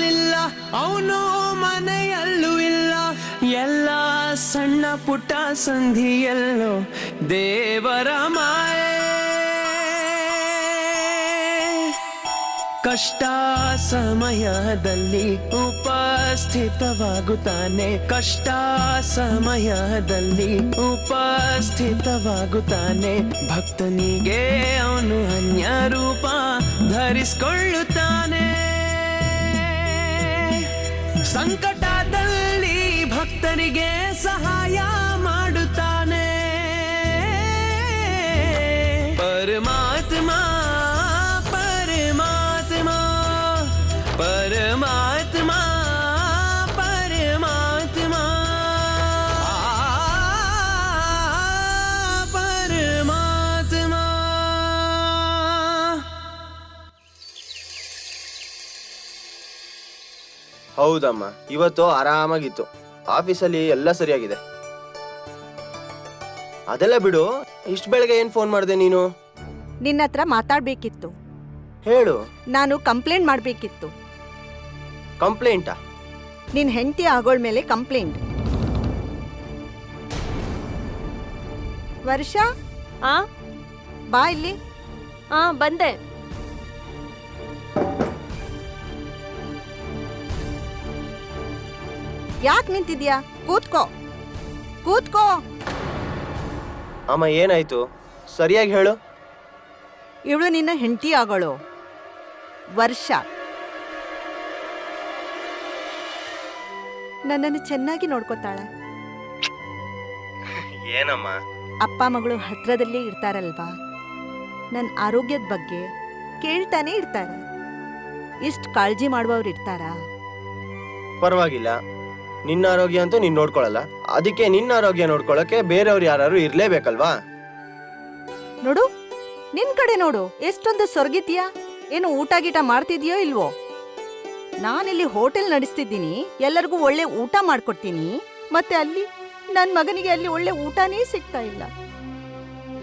ಇಲ್ಲ, ಅವನು ಮನೆಯಲ್ಲೂ ಇಲ್ಲ, ಎಲ್ಲ ಸಣ್ಣ ಪುಟ್ಟ ಸಂಧಿಯಲ್ಲೋ ದೇವರ ಮಾಯೆ. ಕಷ್ಟ ಸಮಯದಲ್ಲಿ ಉಪಸ್ಥಿತವಾಗುತ್ತಾನೆ, ಕಷ್ಟ ಸಮಯದಲ್ಲಿ ಉಪಸ್ಥಿತವಾಗುತ್ತಾನೆ. ಭಕ್ತನಿಗೆ ಅವನು ಅನ್ಯ ರೂಪ ಧರಿಸಿಕೊಳ್ಳುತ್ತಾನೆ. ಸಂಕಟದಲ್ಲಿ ಭಕ್ತನಿಗೆ ಸಹಾಯ ಮಾಡುತ್ತಾನೆ. ಪರಮಾತ್ಮ ಪರಮಾತ್ಮ ಪರಮಾತ್ಮ ಪರಮಾತ್ಮ ಪರಮಾತ್ಮ. ಹೌದಮ್ಮ, ಇವತ್ತು ಆರಾಮಾಗಿತ್ತು. ಆಫೀಸಲ್ಲಿ ಎಲ್ಲ ಸರಿಯಾಗಿದೆ. ಅದೆಲ್ಲ ಬಿಡು, ಇಷ್ಟು ಬೆಳಗ್ಗೆ ಏನ್ ಫೋನ್ ಮಾಡಿದೆ ನೀನು? ನಿನ್ನ ಹತ್ರ ಮಾತಾಡ್ಬೇಕಿತ್ತು. ಹೇಳು. ನಾನು ಕಂಪ್ಲೇಂಟ್ ಮಾಡ್ಬೇಕಿತ್ತು. ಕಂಪ್ಲೇಂಟಾ? ನಿನ್ ಹೆಂಡತಿ ಆಗೋಳ್ ಮೇಲೆ ಕಂಪ್ಲೇಂಟ್. ವರ್ಷ ಬಾ ಇಲ್ಲಿ. ಬಂದೆ. ಯಾಕೆ ನಿಂತಿದ್ಯಾ? ಕೂತ್ಕೋ ಕೂತ್ಕೋ. ಅಮ್ಮ ಏನಾಯ್ತು? ಸರಿಯಾಗಿ ಹೇಳು. ಇವಳು ನಿನ್ನ ಹೆಂಡತಿ ಆಗೋಳು ವರ್ಷ. ನನ್ನನ್ನು ಚೆನ್ನಾಗಿ ನೋಡ್ಕೋತಾಳೆ. ಏನಮ್ಮ? ಅಪ್ಪ ಮಗಳು ಹತ್ರದಲ್ಲೇ ಇರ್ತಾರಲ್ವಾ, ನನ್ನ ಆರೋಗ್ಯದ ಬಗ್ಗೆ ಕೇಳ್ತಾನೆ ಇರ್ತಾರೆ. ಇಷ್ಟು ಕಾಳಜಿ ಮಾಡುವವ್ರು ಇರ್ತಾರಾ? ಪರವಾಗಿಲ್ಲ, ನಿನ್ನ ಆರೋಗ್ಯ ಅಂತೂ ನೀನ್ ನೋಡ್ಕೊಳಲ್ಲ. ಅದಕ್ಕೆ ನಿನ್ನ ಆರೋಗ್ಯ ನೋಡ್ಕೊಳಕ್ಕೆ ಬೇರೆಯವ್ರು ಯಾರು ಇರ್ಲೇಬೇಕಲ್ವಾ? ನೋಡು, ನಿನ್ ಕಡೆ ನೋಡು, ಎಷ್ಟೊಂದು ಸೊರ್ಗಿದ್ಯಾ. ಏನು ಊಟ ಗೀಟ ಮಾಡ್ತಿದ್ಯೋ ಇಲ್ವೋ? ನಾನಿಲ್ಲಿ ಹೋಟೆಲ್ ನಡೆಸ್ತಿದ್ದೀನಿ, ಎಲ್ಲರಿಗೂ ಒಳ್ಳೆ ಊಟ ಮಾಡ್ಕೊಡ್ತೀನಿ. ಮತ್ತೆ ಅಲ್ಲಿ ನನ್ ಮಗನಿಗೆ ಅಲ್ಲಿ ಒಳ್ಳೆ ಊಟನೇ ಸಿಗ್ತಾ ಇಲ್ಲ.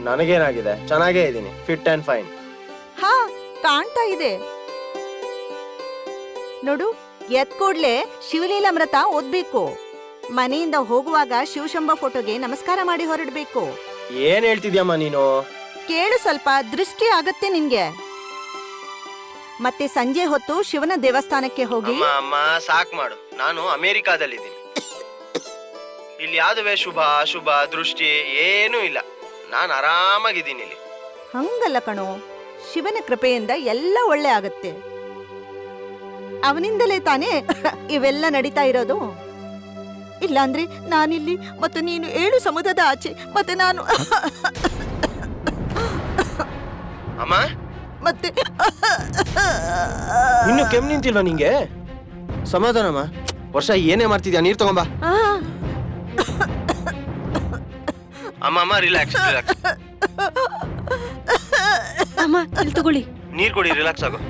ನನಗೇನಾಗಿದೆ? ಚೆನ್ನಾಗೇ ಇದ್ದೀನಿ, ಫಿಟ್ ಅಂಡ್ ಫೈನ್. ಹಾ, ಕಾಣ್ತಾ ಇದೆ. ನೋಡು, ಎತ್ ಕೂಡ್ಲೆ ಶಿವಲೀಲಾಮೃತ ಓದ್ಬೇಕು. ಮನೆಯಿಂದ ಹೋಗುವಾಗ ಶಿವಶಂಭ ಫೋಟೋಗೆ ನಮಸ್ಕಾರ ಮಾಡಿ ಹೊರಡ್ಬೇಕು. ಏನ್ ಹೇಳ್ತಿದ್ಯಮ್ಮ ನೀನು? ಕೇಳು, ಸ್ವಲ್ಪ ದೃಷ್ಟಿ ಆಗತ್ತೆ ನಿನ್ಗೆ. ಮತ್ತೆ ಸಂಜೆ ಹೊತ್ತು ಶಿವನ ದೇವಸ್ಥಾನಕ್ಕೆ ಹೋಗಿ. ಅಮ್ಮ ಅಮ್ಮ ಸಾಕ್ ಮಾಡು, ನಾನು ಅಮೆರಿಕಾದಲ್ಲಿದ್ದೀನಿ. ಇಲ್ಲಿ ಯಾವ್ದುವೆ ಶುಭ ಅಶುಭ ದೃಷ್ಟಿ ಏನೂ ಇಲ್ಲ. ನಾನು ಆರಾಮಾಗಿದ್ದೀನಿ ಇಲ್ಲಿ. ಹಂಗಲ್ಲ ಕಣೋ, ಶಿವನ ಕೃಪೆಯಿಂದ ಎಲ್ಲ ಒಳ್ಳೆ ಆಗತ್ತೆ. ಅವನಿಂದಲೇ ತಾನೇ ಇವೆಲ್ಲ ನಡೀತಾ ಇರೋದು. ಇಲ್ಲಾಂದ್ರೆ ನಾನಿಲ್ಲಿ ಮತ್ತು ನೀನು 7 ಸಮುದ್ರದ ಆಚೆ, ಮತ್ತೆ ನಾನು ಅಮ್ಮ ಮತ್ತೆ ಇನ್ನು ಕೆಮ್ಮು ನಿಂತಿಲ್ವಾ ನಿಂಗೆ? ಸಮಾಧಾನಮ್ಮ. ವರ್ಷ ಏನೇ ಮಾಡ್ತಿದ್ಯಾ? ನೀರ್ ತಗೊಂಬ. ಅಮ್ಮ ಅಮ್ಮ ರಿಲ್ಯಾಕ್ಸ್ ರಿಲ್ಯಾಕ್ಸ್. ಅಮ್ಮ ಇಲ್ಲಿ ತಗೊಳ್ಳಿ. ನೀರ್ ಕೊಡಿ, ರಿಲ್ಯಾಕ್ಸ್ ಆಗು.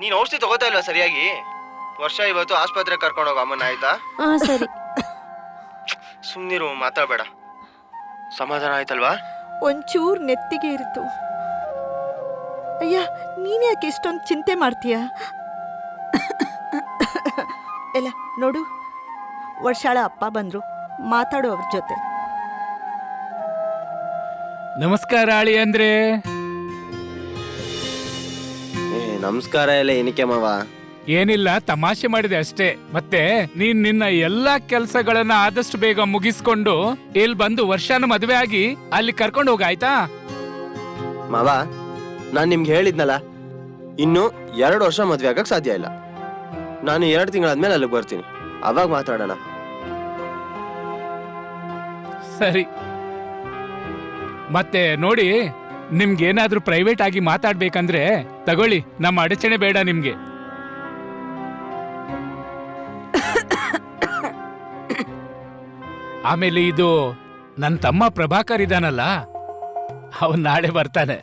ನೀನ್ ಔಷಧಿ ತಗೋತಾ ಇಲ್ವಾ ಸರಿಯಾಗಿ? ವರ್ಷ ಇವತ್ತು ಆಸ್ಪತ್ರೆ ಕರ್ಕೊಂಡು ಹೋಗ ಅಮ್ಮನ, ಆಯ್ತಾ? ಸರಿ. ಸುಮ್ನಿರು, ಮಾತಾಡ್ಬೇಡ. ಸಮಾಧಾನ ಆಯ್ತಲ್ವಾ? ಒಂಚೂರ್ ನೆತ್ತಿಗೆ ಇರಿತು. ಅಯ್ಯ, ನೀನ್ ಯಾಕೆ ಇಷ್ಟೊಂದು ಚಿಂತೆ ಮಾಡ್ತೀಯ? ಎಲ್ಲ ನೋಡು, ವರ್ಷಾಳ ಅಪ್ಪ ಬಂದ್ರು, ಮಾತಾಡು ಅವ್ರ ಜೊತೆ. ನಮಸ್ಕಾರ ಅಳಿ ಅಂದ್ರೆ. ನಮಸ್ಕಾರ ಎಲ್ಲ ಏನಕ್ಕೆ ಮಾವ? ಏನಿಲ್ಲ, ತಮಾಷೆ ಮಾಡಿದೆ ಅಷ್ಟೇ. ಮತ್ತೆ ನೀನ್ ನಿನ್ನ ಎಲ್ಲಾ ಕೆಲ್ಸಗಳನ್ನ ಆದಷ್ಟು ಬೇಗ ಮುಗಿಸ್ಕೊಂಡು ಇಲ್ಲಿ ಬಂದು ವರ್ಷನ ಮದುವೆ ಆಗಿ ಅಲ್ಲಿ ಕರ್ಕೊಂಡು ಹೋಗ, ಆಯ್ತಾ? ಮಾವ, ನಾನ್ ನಿಮ್ಗೆ ಹೇಳಿದ್ನಲ್ಲ, ಇನ್ನು 2 ವರ್ಷ ಮದ್ವೆ ಆಗಕ್ ಸಾಧ್ಯ ಇಲ್ಲ. ನಾನು 2 ತಿಂಗಳಾದ್ಮೇಲೆ ಅಲ್ಲಿಗೆ ಬರ್ತೀನಿ, ಅವಾಗ ಮಾತಾಡೋಣ. ಸರಿ. ಮತ್ತೆ ನೋಡಿ, ನಿಮ್ಗೇನಾದ್ರೂ ಪ್ರೈವೇಟ್ ಆಗಿ ಮಾತಾಡ್ಬೇಕಂದ್ರೆ ತಗೊಳ್ಳಿ, ನಮ್ಮ ಅಡಚಣೆ ಬೇಡ ನಿಮ್ಗೆ. ಆಮೇಲೆ ಇದು ನನ್ನ ತಮ್ಮ ಪ್ರಭಾಕರ್ ಇದಾನಲ್ಲ, ಅವನ್ ನಾಳೆ ಬರ್ತಾನೆ.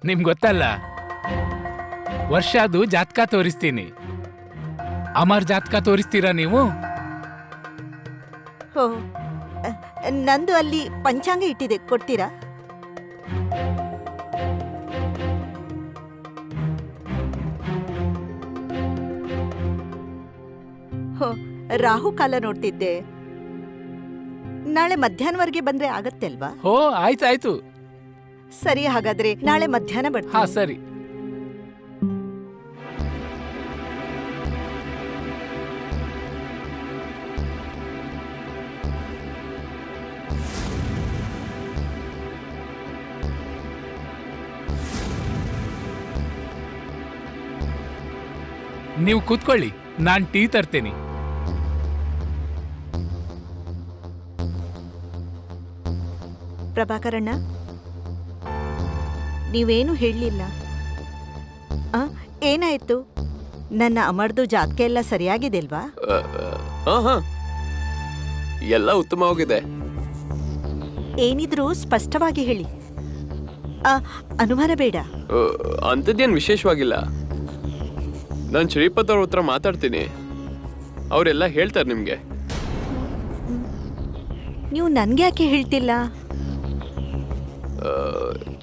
ನಿಮ್ಗೆ ಗೊತ್ತಲ್ಲ, ವರ್ಷದು ಜಾತಕ ತೋರಿಸ್ತೀನಿ. ಅಮರ್ ಜಾತಕ ತೋರಿಸ್ತೀರಾ ನೀವು? ಹೋ, ನಂದು ಅಲ್ಲಿ ಪಂಚಾಂಗ ಇಟ್ಟಿದೆ, ಕೊಡ್ತೀರಾ? ಹೋ, ರಾಹುಕಾಲ ನೋಡ್ತಿದ್ದೆ. ನಾಳೆ ಮಧ್ಯಾಹ್ನವರೆಗೆ ಬಂದ್ರೆ ಆಗತ್ತೆ ಅಲ್ವಾ? ಓ ಆಯ್ತಾಯ್ತು. ಸರಿ, ಹಾಗಾದ್ರೆ ನಾಳೆ ಮಧ್ಯಾಹ್ನ ಹಾ ಬರ್ತೀನಿ. ಸರಿ. ನೀವು ಕೂತ್ಕೊಳ್ಳಿ, ನಾನ್ ಟೀ ತರ್ತೇನೆ. ಪ್ರಭಾಕರಣ್ಣ, ನೀವೇನು ಹೇಳಲಿಲ್ಲ. ಏನಾಯ್ತು? ನನ್ನ ಅಮರ್ದು ಜಾತಕ ಎಲ್ಲ ಸರಿಯಾಗಿದೆ ಅಲ್ವಾ? ಹಾ ಎಲ್ಲ ಉತ್ತಮವಾಗಿದೆ. ಏನಿದ್ರೂ ಸ್ಪಷ್ಟವಾಗಿ ಹೇಳಿ, ಅನುಮಾನ ಬೇಡ. ಅಂಥದ್ದೇನು ವಿಶೇಷವಾಗಿಲ್ಲ. ನಾನು ಶ್ರೀಪತ್ ಅವ್ರ ಹತ್ರ ಮಾತಾಡ್ತೀನಿ, ಅವರೆಲ್ಲ ಹೇಳ್ತಾರೆ ನಿಮಗೆ. ನೀವು ನನ್ಗೆ ಯಾಕೆ ಹೇಳ್ತಿಲ್ಲ?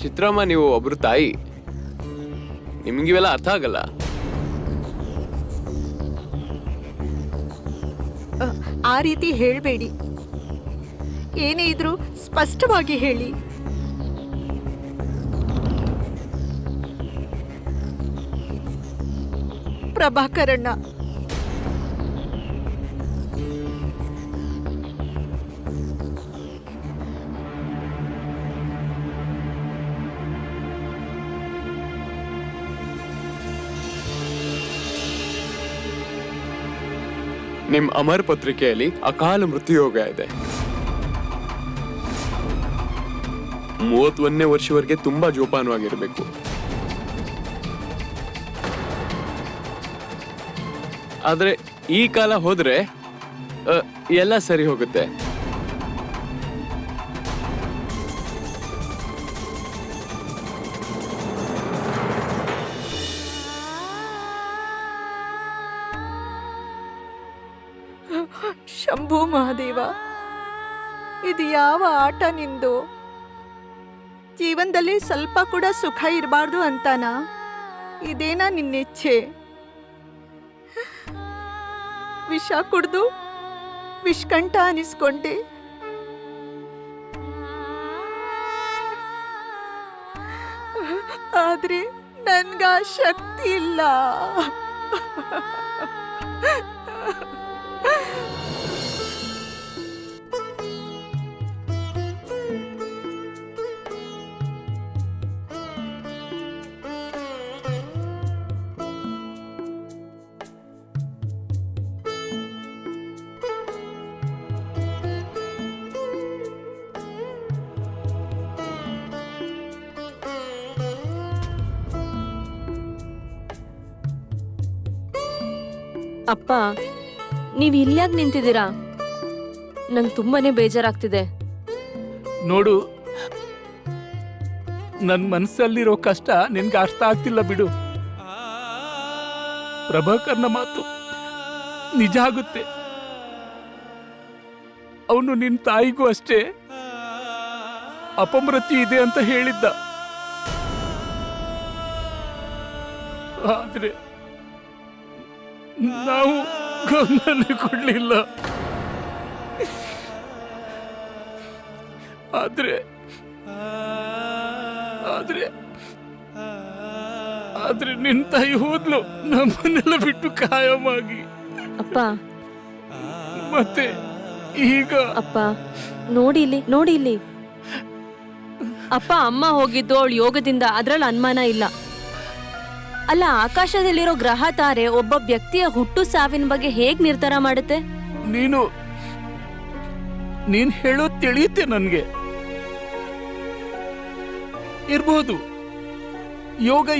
ಚಿತ್ರಮ್ಮ, ನೀವು ಒಬ್ರು ತಾಯಿ, ನಿಮ್ಗಿವೆಲ್ಲ ಅರ್ಥ ಆಗಲ್ಲ. ಆ ರೀತಿ ಹೇಳಬೇಡಿ. ಏನೇ ಇದ್ರೂ ಸ್ಪಷ್ಟವಾಗಿ ಹೇಳಿ. ಪ್ರಭಾಕರಣ್ಣ, ನಿಮ್ ಅಮರ್ ಪತ್ರಿಕೆಯಲ್ಲಿ ಅಕಾಲ ಮೃತ್ಯುಯೋಗ ಇದೆ. 31ನೇ ವರ್ಷವರೆಗೆ ತುಂಬಾ ಜೋಪಾನವಾಗಿರ್ಬೇಕು. ಆದ್ರೆ ಈ ಕಾಲ ಹೋದ್ರೆ ಎಲ್ಲ ಸರಿ ಹೋಗುತ್ತೆ. ಶಂಭು ಮಹಾದೇವ, ಇದು ಯಾವ ಆಟ ನಿಂದು? ಜೀವನದಲ್ಲಿ ಸ್ವಲ್ಪ ಕೂಡ ಸುಖ ಇರಬಾರ್ದು ಅಂತಾನಾ? ಇದೇನಾ ನಿನ್ನಿಚ್ಛೆ? ವಿಷ ಕುಡ್ದು ವಿಷ್ಕಂಠ ಅನಿಸ್ಕೊಂಡೆ. ಆದ್ರೆ ನನ್ಗ ಶಕ್ತಿ ಇಲ್ಲ. ಅಪ್ಪ, ನೀವ್ ಇಲ್ಯಾಕ್ ನಿಂತಿದ್ದೀರಾ? ನಂಗೆ ತುಂಬಾನೇ ಬೇಜಾರಾಗ್ತಿದೆ. ನೋಡು, ನನ್ ಮನಸ್ಸಲ್ಲಿರೋ ಕಷ್ಟ ನಿನ್ಗೆ ಅರ್ಥ ಆಗ್ತಿಲ್ಲ ಬಿಡು. ಪ್ರಭಾಕರ್ನ ಮಾತು ನಿಜ ಆಗುತ್ತೆ. ಅವನು ನಿನ್ ತಾಯಿಗೂ ಅಷ್ಟೇ ಅಪಮೃತ್ಯು ಇದೆ ಅಂತ ಹೇಳಿದ್ದ. ಆದ್ರೆ ನಾವು ಗಮನ ಕೊಡ್ಲಿಲ್ಲ. ಆದ್ರೆ ಆದ್ರೆ ಆದ್ರೆ ನಿನ್ ತಾಯಿ ಹೋದ್ಲು, ನಮ್ಮನ್ನೆಲ್ಲ ಬಿಟ್ಟು ಕಾಯಮಾಗಿ. ಅಪ್ಪ, ಮತ್ತೆ ಈಗ ಅಪ್ಪ ನೋಡಿ ಇಲ್ಲಿ. ಅಪ್ಪ, ಅಮ್ಮ ಹೋಗಿದ್ದು ಅವಳ ಯೋಗದಿಂದ, ಅದ್ರಲ್ಲಿ ಅನುಮಾನ ಇಲ್ಲ. ಅಲ್ಲ, ಆಕಾಶದಲ್ಲಿರೋ ಗ್ರಹ ತಾರೆ ಒಬ್ಬ ವ್ಯಕ್ತಿಯ ಹುಟ್ಟು ಸಾವಿನ ಬಗ್ಗೆ ಹೇಗ್ ನಿರ್ಧಾರ ಮಾಡುತ್ತೆ? ನೀನ್ ಹೇಳೋದ್ ತಿಳಿಯುತ್ತೆ ನನ್ಗೆ. ಇರ್ಬಹುದು,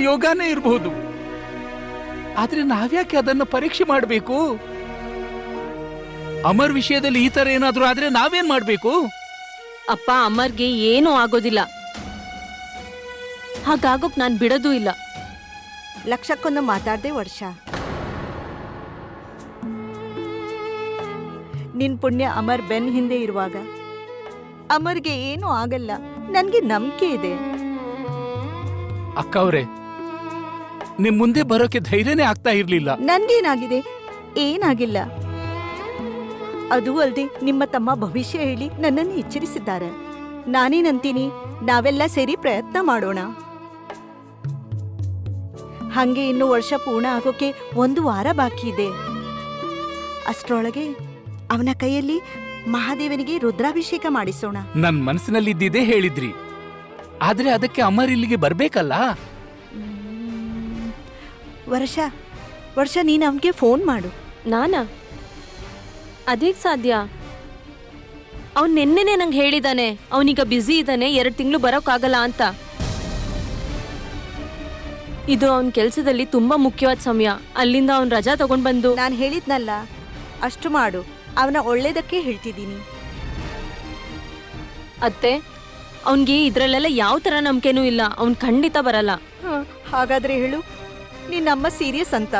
ಯೋಗನೇ ಇರ್ಬಹುದು. ಆದ್ರೆ ನಾವ್ಯಾಕೆ ಅದನ್ನ ಪರೀಕ್ಷೆ ಮಾಡ್ಬೇಕು? ಅಮರ್ ವಿಷಯದಲ್ಲಿ ಈ ತರ ಏನಾದ್ರೂ ಆದ್ರೆ ನಾವೇನ್ ಮಾಡ್ಬೇಕು? ಅಪ್ಪ, ಅಮರ್ಗೆ ಏನೂ ಆಗೋದಿಲ್ಲ. ಹಾಗಾಗೋಕ್ ನಾನ್ ಬಿಡೋದೂ ಇಲ್ಲ. ಲಕ್ಷಕ್ಕೊಂದು ಮಾತಾಡ್ದೆ ವರ್ಷ. ನಿನ್ ಪುಣ್ಯ ಅಮರ್ ಬೆನ್ ಹಿಂದೆ ಇರುವಾಗ ಅಮರ್ಗೆ ಏನೂ ಆಗಲ್ಲ, ನನ್ಗೆ ನಂಬಿಕೆ ಇದೆ. ಅಕ್ಕ ಅವ್ರೆ, ನಿಮ್ ಮುಂದೆ ಬರೋಕೆ ಧೈರ್ಯನೇ ಆಗ್ತಾ ಇರ್ಲಿಲ್ಲ. ನನ್ಗೇನಾಗಿದೆ? ಏನಾಗಿಲ್ಲ. ಅದು ಅಲ್ದೆ ನಿಮ್ಮ ತಮ್ಮ ಭವಿಷ್ಯ ಹೇಳಿ ನನ್ನನ್ನು ಎಚ್ಚರಿಸಿದ್ದಾರೆ. ನಾನೇನಂತೀನಿ, ನಾವೆಲ್ಲ ಸೇರಿ ಪ್ರಯತ್ನ ಮಾಡೋಣ. ಹಂಗೆ ಇನ್ನು ವರ್ಷ ಪೂರ್ಣ ಆಗೋಕೆ 1 ವಾರ ಬಾಕಿ ಇದೆ. ಅಷ್ಟ್ರೊಳಗೆ ಅವನ ಕೈಯಲ್ಲಿ ಮಹಾದೇವನಿಗೆ ರುದ್ರಾಭಿಷೇಕ ಮಾಡಿಸೋಣ. ನನ್ ಮನಸ್ಸಿನಲ್ಲಿದ್ದಿದೆ ಹೇಳಿದ್ರಿ, ಆದ್ರೆ ಅದಕ್ಕೆ ಅಮರ್ ಇಲ್ಲಿಗೆ ಬರ್ಬೇಕಲ್ಲ. ವರ್ಷ ನೀನು ಅವನಿಗೆ ಫೋನ್ ಮಾಡು. ನಾನಾ? ಅದೇಗ್ ಸಾಧ್ಯ? ಅವ್ನ್ ನೆನ್ನೆನೆ ನಂಗೆ ಹೇಳಿದಾನೆ ಅವನೀಗ ಬ್ಯುಸಿ ಇದ್ದಾನೆ, 2 ತಿಂಗಳು ಬರೋಕ್ಕಾಗಲ್ಲ ಅಂತ. ಇದು ಅವನ ಕೆಲ್ಸದಲ್ಲಿ ತುಂಬಾ ಮುಖ್ಯವಾದ ಸಮಯ. ಅಲ್ಲಿಂದ ಅವ್ನ್ ರಜಾ ತಗೊಂಡ್ ಬಂದು ನಾನು ಹೇಳಿದ್ನಲ್ಲ, ಅಷ್ಟು ಮಾಡು. ಅವನ ಒಳ್ಳೇದಕ್ಕೆ ಹೇಳ್ತಿದ್ದೀನಿ. ಅತ್ತೆ, ಅವನ್ಗೆ ಇದ್ರಲ್ಲೆಲ್ಲ ಯಾವ ತರ ನಂಬಿಕೆನೂ ಇಲ್ಲ. ಅವ್ನ್ ಖಂಡಿತ ಬರಲ್ಲ. ಹಾಗಾದ್ರೆ ಹೇಳು, ನಿನ್ನಮ್ಮ ಸೀರಿಯಸ್ ಅಂತ.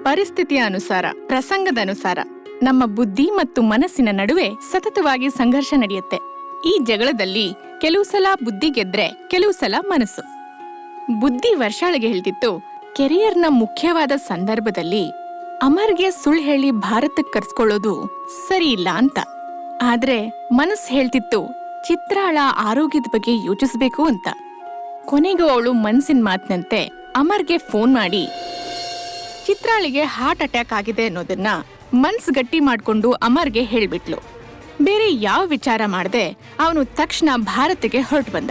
ಪರಿಸ್ಥಿತಿಯ ಅನುಸಾರ, ಪ್ರಸಂಗದ ಅನುಸಾರ ನಮ್ಮ ಬುದ್ಧಿ ಮತ್ತು ಮನಸ್ಸಿನ ನಡುವೆ ಸತತವಾಗಿ ಸಂಘರ್ಷ ನಡೆಯುತ್ತೆ. ಈ ಜಗಳದಲ್ಲಿ ಕೆಲವು ಸಲ ಬುದ್ಧಿ ಗೆದ್ರೆ, ಕೆಲವು ಸಲ ಮನಸ್ಸು. ಬುದ್ಧಿ ವರ್ಷಾಳಿಗೆ ಹೇಳ್ತಿತ್ತು, ಕೆರಿಯರ್ನ ಮುಖ್ಯವಾದ ಸಂದರ್ಭದಲ್ಲಿ ಅಮರ್ಗೆ ಸುಳ್ಳು ಹೇಳಿ ಭಾರತಕ್ಕೆ ಕರ್ಸ್ಕೊಳ್ಳೋದು ಸರಿ ಇಲ್ಲ ಅಂತ. ಆದ್ರೆ ಮನಸ್ಸು ಹೇಳ್ತಿತ್ತು, ಚಿತ್ರಾಳ ಆರೋಗ್ಯದ ಬಗ್ಗೆ ಯೋಚಿಸ್ಬೇಕು ಅಂತ. ಕೊನೆಗೂ ಅವಳು ಮನ್ಸಿನ ಮಾತಿನಂತೆ ಅಮರ್ಗೆ ಫೋನ್ ಮಾಡಿ ಚಿತ್ರಾಳಿಗೆ ಹಾರ್ಟ್ ಅಟ್ಯಾಕ್ ಆಗಿದೆ ಅನ್ನೋದನ್ನ ಮನ್ಸ್ ಗಟ್ಟಿ ಮಾಡ್ಕೊಂಡು ಅಮರ್ಗೆ ಹೇಳ್ಬಿಟ್ಲು. ಬೇರೆ ಯಾವ ವಿಚಾರ ಮಾಡದೆ ಅವನು ತಕ್ಷಣ ಭಾರತಕ್ಕೆ ಹೊರಟು ಬಂದ.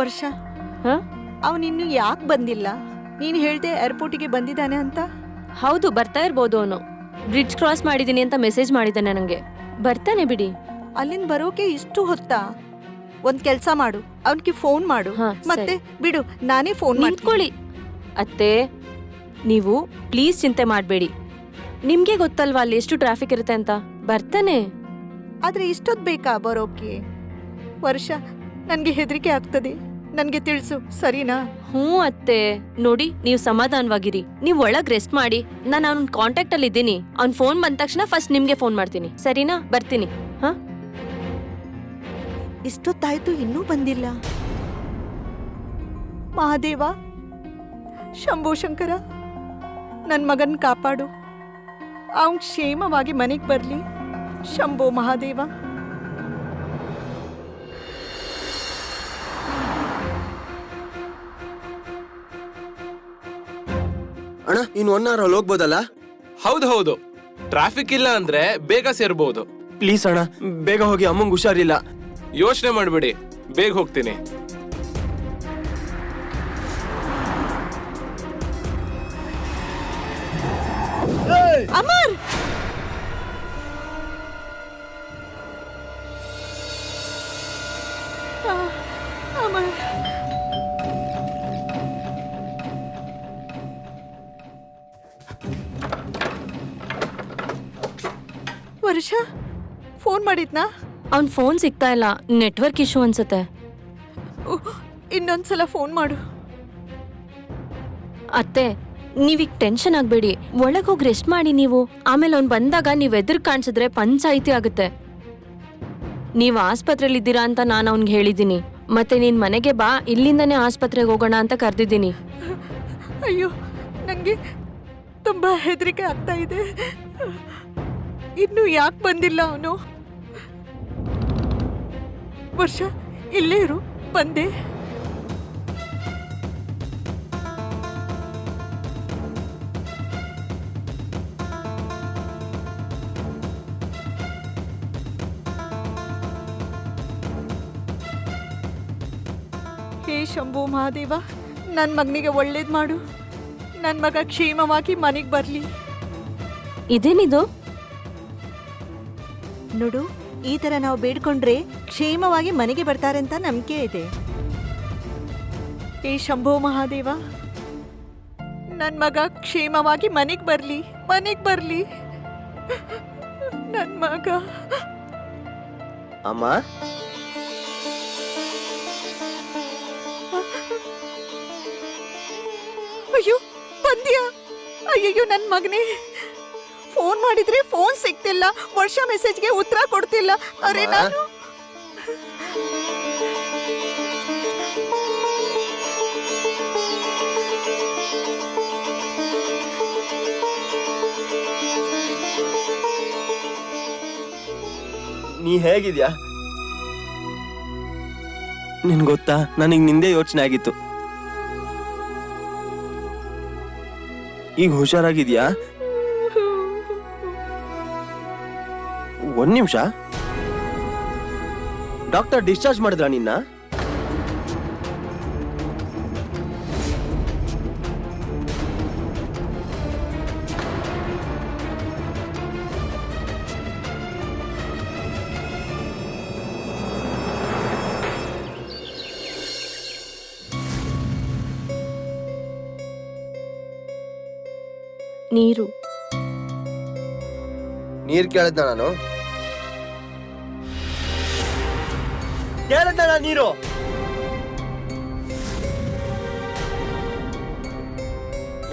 ವರ್ಷ, ಅವನಿನ್ನು ಯಾಕೆ ಬಂದಿಲ್ಲ? ನೀನು ಹೇಳ್ದೆ ಏರ್ಪೋರ್ಟಿಗೆ ಬಂದಿದ್ದಾನೆ ಅಂತ. ಹೌದು, ಬರ್ತಾ ಇರ್ಬೋದು. ಅವನು ಬ್ರಿಡ್ಜ್ ಕ್ರಾಸ್ ಮಾಡಿದೀನಿ ಅಂತ ಮೆಸೇಜ್ ಮಾಡಿದ್ದಾನೆ ನಂಗೆ. ಬರ್ತಾನೆ ಬಿಡಿ. ಅಲ್ಲಿಂದ ಬರೋಕೆ ಇಷ್ಟು ಹೊತ್ತಾ? ಒಂದ್ ಕೆಲ್ಸ ಮಾಡು, ಅವನಿಗೆ ಫೋನ್ ಮಾಡು. ಹಾ, ಮತ್ತೆ ಬಿಡು, ನಾನೇ ಫೋನ್ ನಿಂತ್ಕೊಳ್ಳಿ. ಅತ್ತೆ, ನೀವು ಪ್ಲೀಸ್ ಚಿಂತೆ ಮಾಡಬೇಡಿ. ನಿಮ್ಗೆ ಗೊತ್ತಲ್ವಾ ಅಲ್ಲಿ ಎಷ್ಟು ಟ್ರಾಫಿಕ್ ಇರುತ್ತೆ ಅಂತ. ಬರ್ತಾನೆ. ಆದ್ರೆ ಇಷ್ಟೊತ್ತು ಬೇಕಾ ಬರೋಕೆ? ವರ್ಷ, ನನ್ಗೆ ಹೆದರಿಕೆ ಆಗ್ತದೆ. ನನ್ಗೆ ತಿಳಿಸು, ಸರಿನಾ? ಅತ್ತೆ, ನೋಡಿ, ನೀವು ಸಮಾಧಾನವಾಗಿರಿ. ನೀವು ಒಳಗ್ ರೆಸ್ಟ್ ಮಾಡಿ. ನಾನು ಅವ್ನ ಕಾಂಟ್ಯಾಕ್ಟ್ ಅಲ್ಲಿ ಇದ್ದೀನಿ. ಅವ್ನ್ ಫೋನ್ ಬಂದ ತಕ್ಷಣ ಫಸ್ಟ್ ನಿಮ್ಗೆ ಫೋನ್ ಮಾಡ್ತೀನಿ, ಸರಿನಾ? ಬರ್ತೀನಿ. ಹಾ, ಇಷ್ಟೊತ್ತಾಯ್ತು, ಇನ್ನೂ ಬಂದಿಲ್ಲ. ಮಹಾದೇವ, ಶಂಭೋ ಶಂಕರ, ನನ್ ಮಗನ್ ಕಾಪಾಡು. ಅವನ್ ಕ್ಷೇಮವಾಗಿ ಮನೆಗೆ ಬರ್ಲಿ. ಶಂಭೋ ಮಹಾದೇವ. ಅಣ್ಣ, ಇನ್ನು 1 hour ಅಲ್ಲಿ ಹೋಗ್ಬೋದಲ್ಲ? ಹೌದು, ಟ್ರಾಫಿಕ್ ಇಲ್ಲ ಅಂದ್ರೆ ಬೇಗ ಸೇರ್ಬೋದು. ಪ್ಲೀಸ್ ಅಣ್ಣ, ಬೇಗ ಹೋಗಿ, ಅಮ್ಮಂಗ್ ಹುಷಾರಿಲ್ಲ. ಯೋಚನೆ ಮಾಡ್ಬೇಡಿ, ಬೇಗ ಹೋಗ್ತೀನಿ. ಅಮರ್! ಅಮರ್, ವರ್ಷ ಫೋನ್ ಮಾಡಿದ್ನಾ? ಅವ್ನ್ ಫೋನ್ ಸಿಗ್ತಾ ಇಲ್ಲ, ನೆಟ್ವರ್ಕ್ ಇಶ್ಯೂ ಅನ್ಸುತ್ತೆ. ಇನ್ನೊಂದ್ಸಲ ಫೋನ್ ಮಾಡು. ಅತ್ತೆ, ನೀವೀಗ ಟೆನ್ಷನ್ ಆಗ್ಬೇಡಿ. ಒಳಗ್ ಹೋಗಿ ರೆಸ್ಟ್ ಮಾಡಿ ನೀವು. ಆಮೇಲೆ ಅವ್ನ್ ಬಂದಾಗ ನೀವ್ ಎದುರು ಕಾಣಿಸಿದ್ರೆ ಪಂಚಾಯಿತಿ ಆಗುತ್ತೆ. ನೀವ್ ಆಸ್ಪತ್ರೆಯಲ್ಲಿ ಇದ್ದೀರಾ ಅಂತ ನಾನು ಅವ್ನ್ಗೆ ಹೇಳಿದ್ದೀನಿ. ಮತ್ತೆ ನೀನ್ ಮನೆಗೆ ಬಾ, ಇಲ್ಲಿಂದನೇ ಆಸ್ಪತ್ರೆಗೆ ಹೋಗೋಣ ಅಂತ ಕರೆದಿದ್ದೀನಿ. ಅಯ್ಯೋ, ನಂಗೆ ತುಂಬಾ ಹೆದರಿಕೆ ಆಗ್ತಾ ಇದೆ. ಇನ್ನು ಯಾಕೆ ಬಂದಿಲ್ಲ ಅವನು? ವರ್ಷ, ಇಲ್ಲೇ ಇರು, ಬಂದೆ. ಹೇ ಶಂಭೋ ಮಹಾದೇವ, ನನ್ನ ಮಗನಿಗೆ ಒಳ್ಳೇದು ಮಾಡು. ನನ್ನ ಮಗ ಕ್ಷೇಮವಾಗಿ ಮನೆಗೆ ಬರಲಿ. ಇದೇನಿದು? ನೋಡು, ಈ ತರ ನಾವು ಬೇಡ್ಕೊಂಡ್ರೆ ಕ್ಷೇಮವಾಗಿ ಮನೆಗೆ ಬರ್ತಾರೆ ಅಂತ ನಂಬಿಕೆ ಇದೆ. ಹೇ ಶಂಭೋ ಮಹಾದೇವ, ನನ್ನ ಮಗ ಕ್ಷೇಮವಾಗಿ ಮನೆಗೆ ಬರಲಿ. ನನ್ ಮಗ. ಅಮ್ಮ, ಅಯ್ಯೋ ಬಂದ್ಯಾ? ಅಯ್ಯಯ್ಯೋ ನನ್ ಮಗನೇ, ಫೋನ್ ಮಾಡಿದ್ರೆ ಫೋನ್ ಸಿಗ್ತಿಲ್ಲ, ವರ್ಷ ಮೆಸೇಜ್ಗೆ ಉತ್ತರ ಕೊಡ್ತಿಲ್ಲ. ಅರೆ ನಾನು ನೀ ಹೇಗಿದ್ಯಾ? ನಿನ್ ಗೊತ್ತಾ, ನನಗ್ ನಿಂದೇ ಯೋಚನೆ ಆಗಿತ್ತು. ಈಗ ಹುಷಾರಾಗಿದ್ಯಾ? ಒಂದ್ ನಿಮಿಷ, ಡಾಕ್ಟರ್ ಡಿಸ್ಚಾರ್ಜ್ ಮಾಡಿದ್ರ ನಿನ್ನ? ನೀರು. ನೀರ್ ಕೇಳಿದ್ನ ನಾನು? ಕೇಳಿದ್ನ ನಾನು ನೀರು?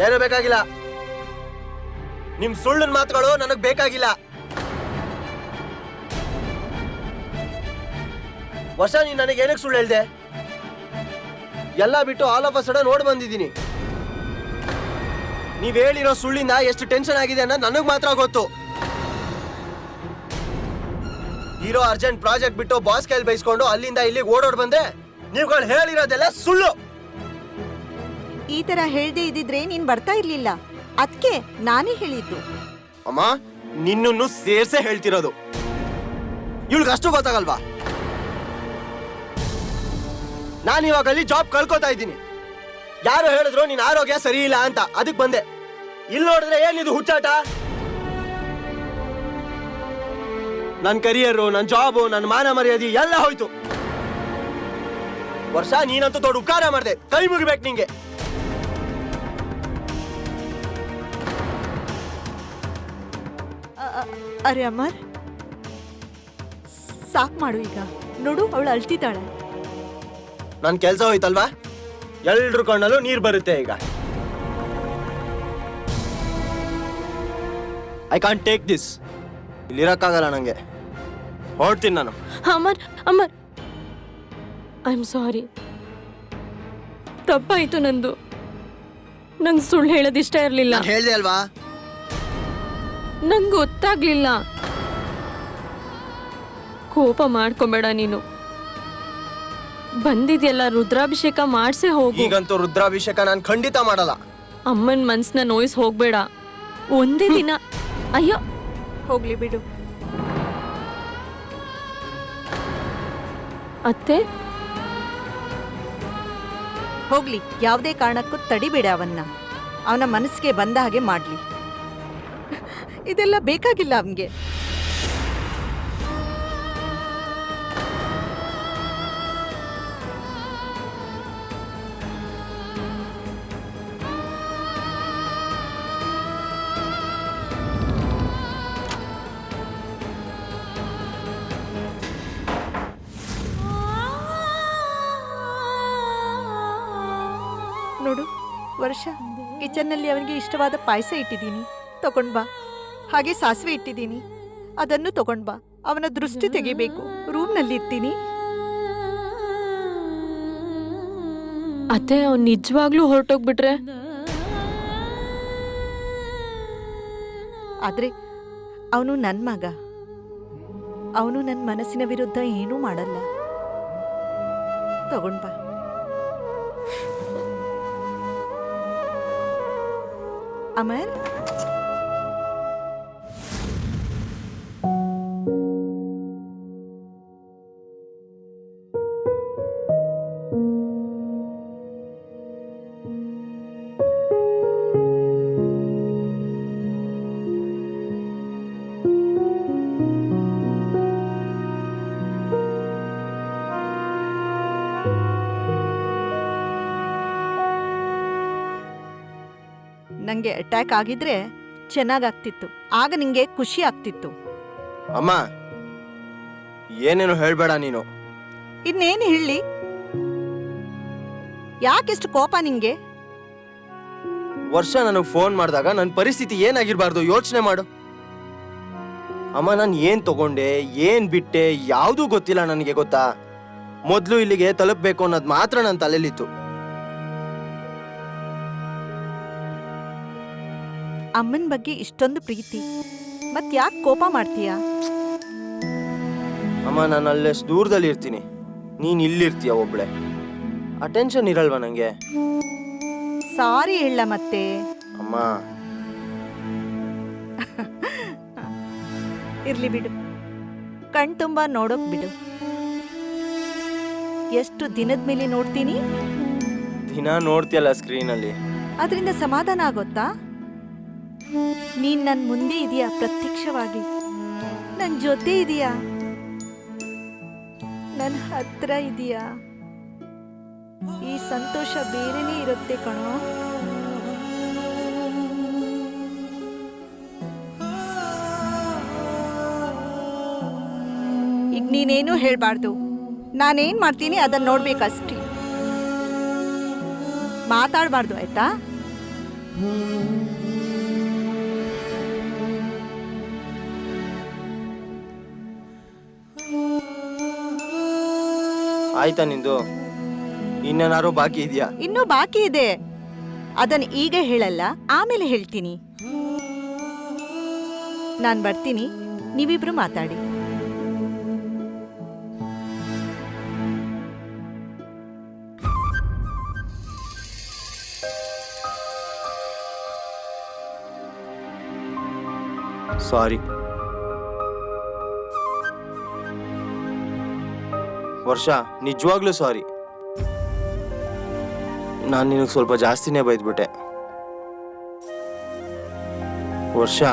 ಏನು ಬೇಕಾಗಿಲ್ಲ. ನಿಮ್ ಸುಳ್ಳಿನ ಮಾತುಗಳು ನನಗ್ ಬೇಕಾಗಿಲ್ಲ. ವರ್ಷ ನೀನ್ ನನಗೆ ಏನಕ್ಕೆ ಸುಳ್ಳು ಹೇಳ್ದೆ? ಎಲ್ಲ ಬಿಟ್ಟು ಆಲ್ ಆಫ್ ಅ ಸಡನ್ ನೋಡ್ ಬಂದಿದ್ದೀನಿ. ನೀವ್ ಹೇಳಿರೋ ಸುಳ್ಳಿಂದ ಎಷ್ಟು ಟೆನ್ಷನ್ ಆಗಿದೆ ಅನ್ನೋದು ನನಗ್ ಮಾತ್ರ ಗೊತ್ತು. ಇರೋ ಅರ್ಜೆಂಟ್ ಪ್ರಾಜೆಕ್ಟ್ ಬಿಟ್ಟು ಬಾಸ್ ಕೈಲಿ ಬೈಸ್ಕೊಂಡು ಅಲ್ಲಿಂದ ಇಲ್ಲಿಗೆ ಓಡೋಡ್ ಬಂದೆ. ನೀವುಗಳು ಹೇಳಿರೋದೆಲ್ಲ ಸುಳ್ಳು. ಈ ತರ ಹೇಳ್ದೆ ಇದ್ದಿದ್ರೆ ನೀನ್ ಬರ್ತಾ ಇರ್ಲಿಲ್ಲ. ಅದ್ಕೆ ನಾನೇ ಹೇಳಿದ್ದು. ಅಮ್ಮ, ನಿನ್ನನ್ನು ಸೇರ್ಸೆ ಹೇಳ್ತಿರೋದು. ಇವಳಿಗೆ ಅಷ್ಟು ಗೊತ್ತಾಗಲ್ವಾ? ನಾನು ಇವಾಗ ಅಲ್ಲಿ ಜಾಬ್ ಕಳ್ಕೊತಾ ಇದ್ದೀನಿ. ಯಾರು ಹೇಳಿದ್ರು ನಿನ್ ಆರೋಗ್ಯ ಸರಿ ಇಲ್ಲ ಅಂತ, ಅದಕ್ಕೆ ಬಂದೆ. ಇಲ್ಲಿ ನೋಡಿದ್ರೆ ಏನಿದು ಹುಚ್ಚಾಟ? ನನ್ ಕರಿಯರು, ನನ್ ಜಾಬು, ನನ್ ಮಾನ ಮರ್ಯಾದೆ ಎಲ್ಲ ಹೋಯ್ತು. ವರ್ಷ ನೀನಂತೂ ದೊಡ್ಡ ಉಪಕಾರ ಮಾಡ್ದೆ, ಕೈ ಮುಗಿಬೇಕು ನಿಂಗೆ. ಅರೆ ಅಮರ್, ಸಾಕ್ ಮಾಡು ಈಗ. ನೋಡು, ಅವಳು ಅಳ್ತಿದ್ದಾಳೆ. ನನ್ ಕೆಲ್ಸ ಹೋಯ್ತಲ್ವಾ? ಎಲ್ರ ಕಣ್ಣಲ್ಲೂ ನೀರ್ ಬರುತ್ತೆ ಈಗ. I can't take this. ಇಲ್ಲಿರಕ್ಕಾಗಲ್ಲ ನಂಗೆ. ಹೊರಡ್ತೀನಿ ನಾನು. Amar, Amar, I am sorry. ತಪ್ಪಾಯ್ತು ನಂದು. ನಂಗೆ ಸುಳ್ಳು ಹೇಳೋದು ಇಷ್ಟ ಇರಲಿಲ್ಲ. ಹೇಳ್ದೆ ಅಲ್ವಾ? ನಂಗೆ ಗೊತ್ತಾಗ್ಲಿಲ್ಲ. ಕೋಪ ಮಾಡ್ಕೊಬೇಡ ನೀನು. ಬಂದಿದ್ಯಲ್ಲ, ರುದ್ರಾಭಿಷೇಕ ಮಾಡ್ಸೇ ಹೋಗು. ಈಗಂತೂ ರುದ್ರಾಭಿಷೇಕ ನಾನು ಖಂಡಿತ ಮಾಡಲ್ಲ. ಅಮ್ಮನ ಮನ್ಸನ್ನ ನೋಯಿಸ್ ಹೋಗ್ಬೇಡ. ಒಂದೇ ದಿನ. ಅಯ್ಯೋ, ಹೋಗ್ಲಿ ಬಿಡು. ಅತ್ತೆ, ಹೋಗ್ಲಿ, ಯಾವುದೇ ಕಾರಣಕ್ಕೂ ತಡಿಬೇಡ ಅವನ್ನ. ಅವನ ಮನಸ್ಸಿಗೆ ಬಂದ ಹಾಗೆ ಮಾಡ್ಲಿ. ಇದೆಲ್ಲ ಬೇಕಾಗಿಲ್ಲ ಅವನ್ಗೆ. ನೋಡು ವರ್ಷ, ಕಿಚನ್ನಲ್ಲಿ ಅವನಿಗೆ ಇಷ್ಟವಾದ ಪಾಯಸ ಇಟ್ಟಿದ್ದೀನಿ, ತಗೊಂಡ್ ಬಾ. ಹಾಗೆ ಸಾಸಿವೆ ಇಟ್ಟಿದ್ದೀನಿ, ಅದನ್ನು ತಗೊಂಡ್ ಬಾ. ಅವನ ದೃಷ್ಟಿ ತೆಗಿಬೇಕು. ರೂಮ್ನಲ್ಲಿ ಇರ್ತೀನಿ. ಅತ್ತೆ, ಅವ್ನು ನಿಜವಾಗ್ಲೂ ಹೊರಟೋಗ್ಬಿಟ್ರೆ? ಆದ್ರೆ ಅವನು ನನ್ನ ಮಗ. ಅವನು ನನ್ನ ಮನಸ್ಸಿನ ವಿರುದ್ಧ ಏನೂ ಮಾಡಲ್ಲ. ತಗೊಂಡ್ ಬಾ. ಅಮರ್, ನಂಗೆ ಅಟ್ಯಾಕ್ ಆಗಿದ್ರೆ ಚೆನ್ನಾಗಾಗ್ತಿತ್ತು. ಆಗ ನಿಂಗೆ ಖುಷಿ ಆಗ್ತಿತ್ತು. ಅಮ್ಮ ಏನೇನು ಹೇಳ್ಬೇಡ ನೀನು. ಇನ್ನೇನು ಹೇಳಿ? ಯಾಕೆಷ್ಟು ಕೋಪ ನಿಂಗೆ? ವರ್ಷ ನನಗೆ ಫೋನ್ ಮಾಡಿದಾಗ ನನ್ನ ಪರಿಸ್ಥಿತಿ ಏನಾಗಿರ್ಬಾರ್ದು ಯೋಚನೆ ಮಾಡು. ಅಮ್ಮ ನಾನು ಏನ್ ತಗೊಂಡೆ ಏನ್ ಬಿಟ್ಟೆ ಯಾವುದೂ ಗೊತ್ತಿಲ್ಲ ನನಗೆ, ಗೊತ್ತಾ? ಮೊದಲು ಇಲ್ಲಿಗೆ ತಲುಪಬೇಕು ಅನ್ನೋದು ಮಾತ್ರ ನನ್ನ ತಲೆಲಿತ್ತು. ಅಮ್ಮನ ಬಗ್ಗೆ ಇಷ್ಟೊಂದು ಪ್ರೀತಿ, ಮತ್ ಯಾಕೆ ಕೋಪ ಮಾಡ್ತೀಯ? ಅಮ್ಮ ನಾನು ಅಲ್ಲೆಷ್ಟು ದೂರದಲ್ಲಿ ಇರ್ತೀನಿ, ನೀನ್ ಇಲ್ಲಿರ್ತೀಯ ಒಬ್ಳೆ. ಆ ಟೆನ್ಷನ್ ಇರಲ್ವಾ ನಂಗೆ? ಸಾರಿ ಹೇಳ ಮತ್ತೆ. ಅಮ್ಮ ಇರ್ಲಿ ಬಿಡು, ಕಣ್ ತುಂಬಾ ನೋಡೋಕ್ ಬಿಡು. ಎಷ್ಟು ದಿನದ ಮೇಲೆ ನೋಡ್ತೀನಿ? ದಿನ ನೋಡ್ತೀಯಲ್ಲ ಸ್ಕ್ರೀನಲ್ಲಿ. ಅದರಿಂದ ಸಮಾಧಾನ ಆಗೋತ್ತಾ? ನೀನ್ ನನ್ ಮುಂದೆ ಇದೀಯಾ, ಪ್ರತ್ಯಕ್ಷವಾಗಿ ನನ್ ಜೊತೆ ಇದೀಯಾ, ನನ್ ಹತ್ರ ಇದೀಯಾ. ಈ ಸಂತೋಷ ಬೇರೆನೇ ಇರುತ್ತೆ ಕಣೋ. ಈಗ ನೀನೇನು ಹೇಳ್ಬಾರ್ದು, ನಾನೇನ್ ಮಾಡ್ತೀನಿ ಅದನ್ನ ನೋಡ್ಬೇಕಷ್ಟೇ, ಮಾತಾಡ್ಬಾರ್ದು ಆಯ್ತಾ? ಆಯ್ತಾ ನಿಂದು? ಇನ್ನೇನಾರು ಬಾಕಿ ಇದೆಯಾ? ಇನ್ನೂ ಬಾಕಿ ಇದೆ, ಅದನ್ನ ಈಗ ಹೇಳಲ್ಲ, ಆಮೇಲೆ ಹೇಳ್ತೀನಿ. ನಾನ್ ಬರ್ತೀನಿ, ನೀವಿಬ್ರು ಮಾತಾಡಿ. ಸಾರಿ ವರ್ಷ, ನಿಜವಾಗ್ಲೂ ಸಾರಿ. ನಾನು ನಿನಗೆ ಸ್ವಲ್ಪ ಜಾಸ್ತಿನೇ ಬೈದ್ಬಿಟ್ಟೆ ವರ್ಷ.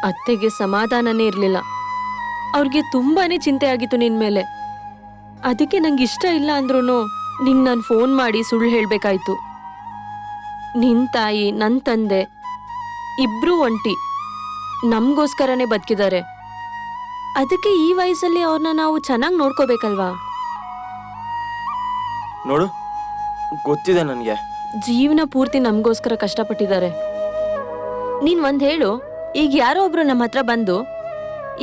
ಅತ್ತೆಗೆ ಸಮಾಧಾನನೇ ಇರ್ಲಿಲ್ಲ. ಅವ್ರಿಗೆ ತುಂಬಾನೇ ಚಿಂತೆ ಆಗಿತ್ತು ನಿನ್ ಮೇಲೆ. ಅದಕ್ಕೆ ನಂಗೆ ಇಷ್ಟ ಇಲ್ಲ ಅಂದ್ರೂ ನಿಂಗೆ ನಾನು ಫೋನ್ ಮಾಡಿ ಸುಳ್ಳು ಹೇಳ್ಬೇಕಾಯ್ತು. ನಿನ್ ತಾಯಿ ನನ್ ತಂದೆ ಇಬ್ರು ಒಂಟಿ, ನಮ್ಗೋಸ್ಕರನೇ ಬದುಕಿದ್ದಾರೆ. ಅದಕ್ಕೆ ಈ ವಯಸ್ಸಲ್ಲಿ ಅವ್ರನ್ನ ನಾವು ಚೆನ್ನಾಗಿ ನೋಡ್ಕೋಬೇಕಲ್ವಾ? ನೋಡು, ಗೊತ್ತಿದೆ ನನಗೆ. ಜೀವನ ಪೂರ್ತಿ ನಮಗೋಸ್ಕರ ಕಷ್ಟಪಟ್ಟಿದ್ದಾರೆ. ನೀನ್ ಒಂದ್ ಹೇಳು, ಈಗ ಯಾರೋ ಒಬ್ರು ನಮ್ಮ ಹತ್ರ ಬಂದು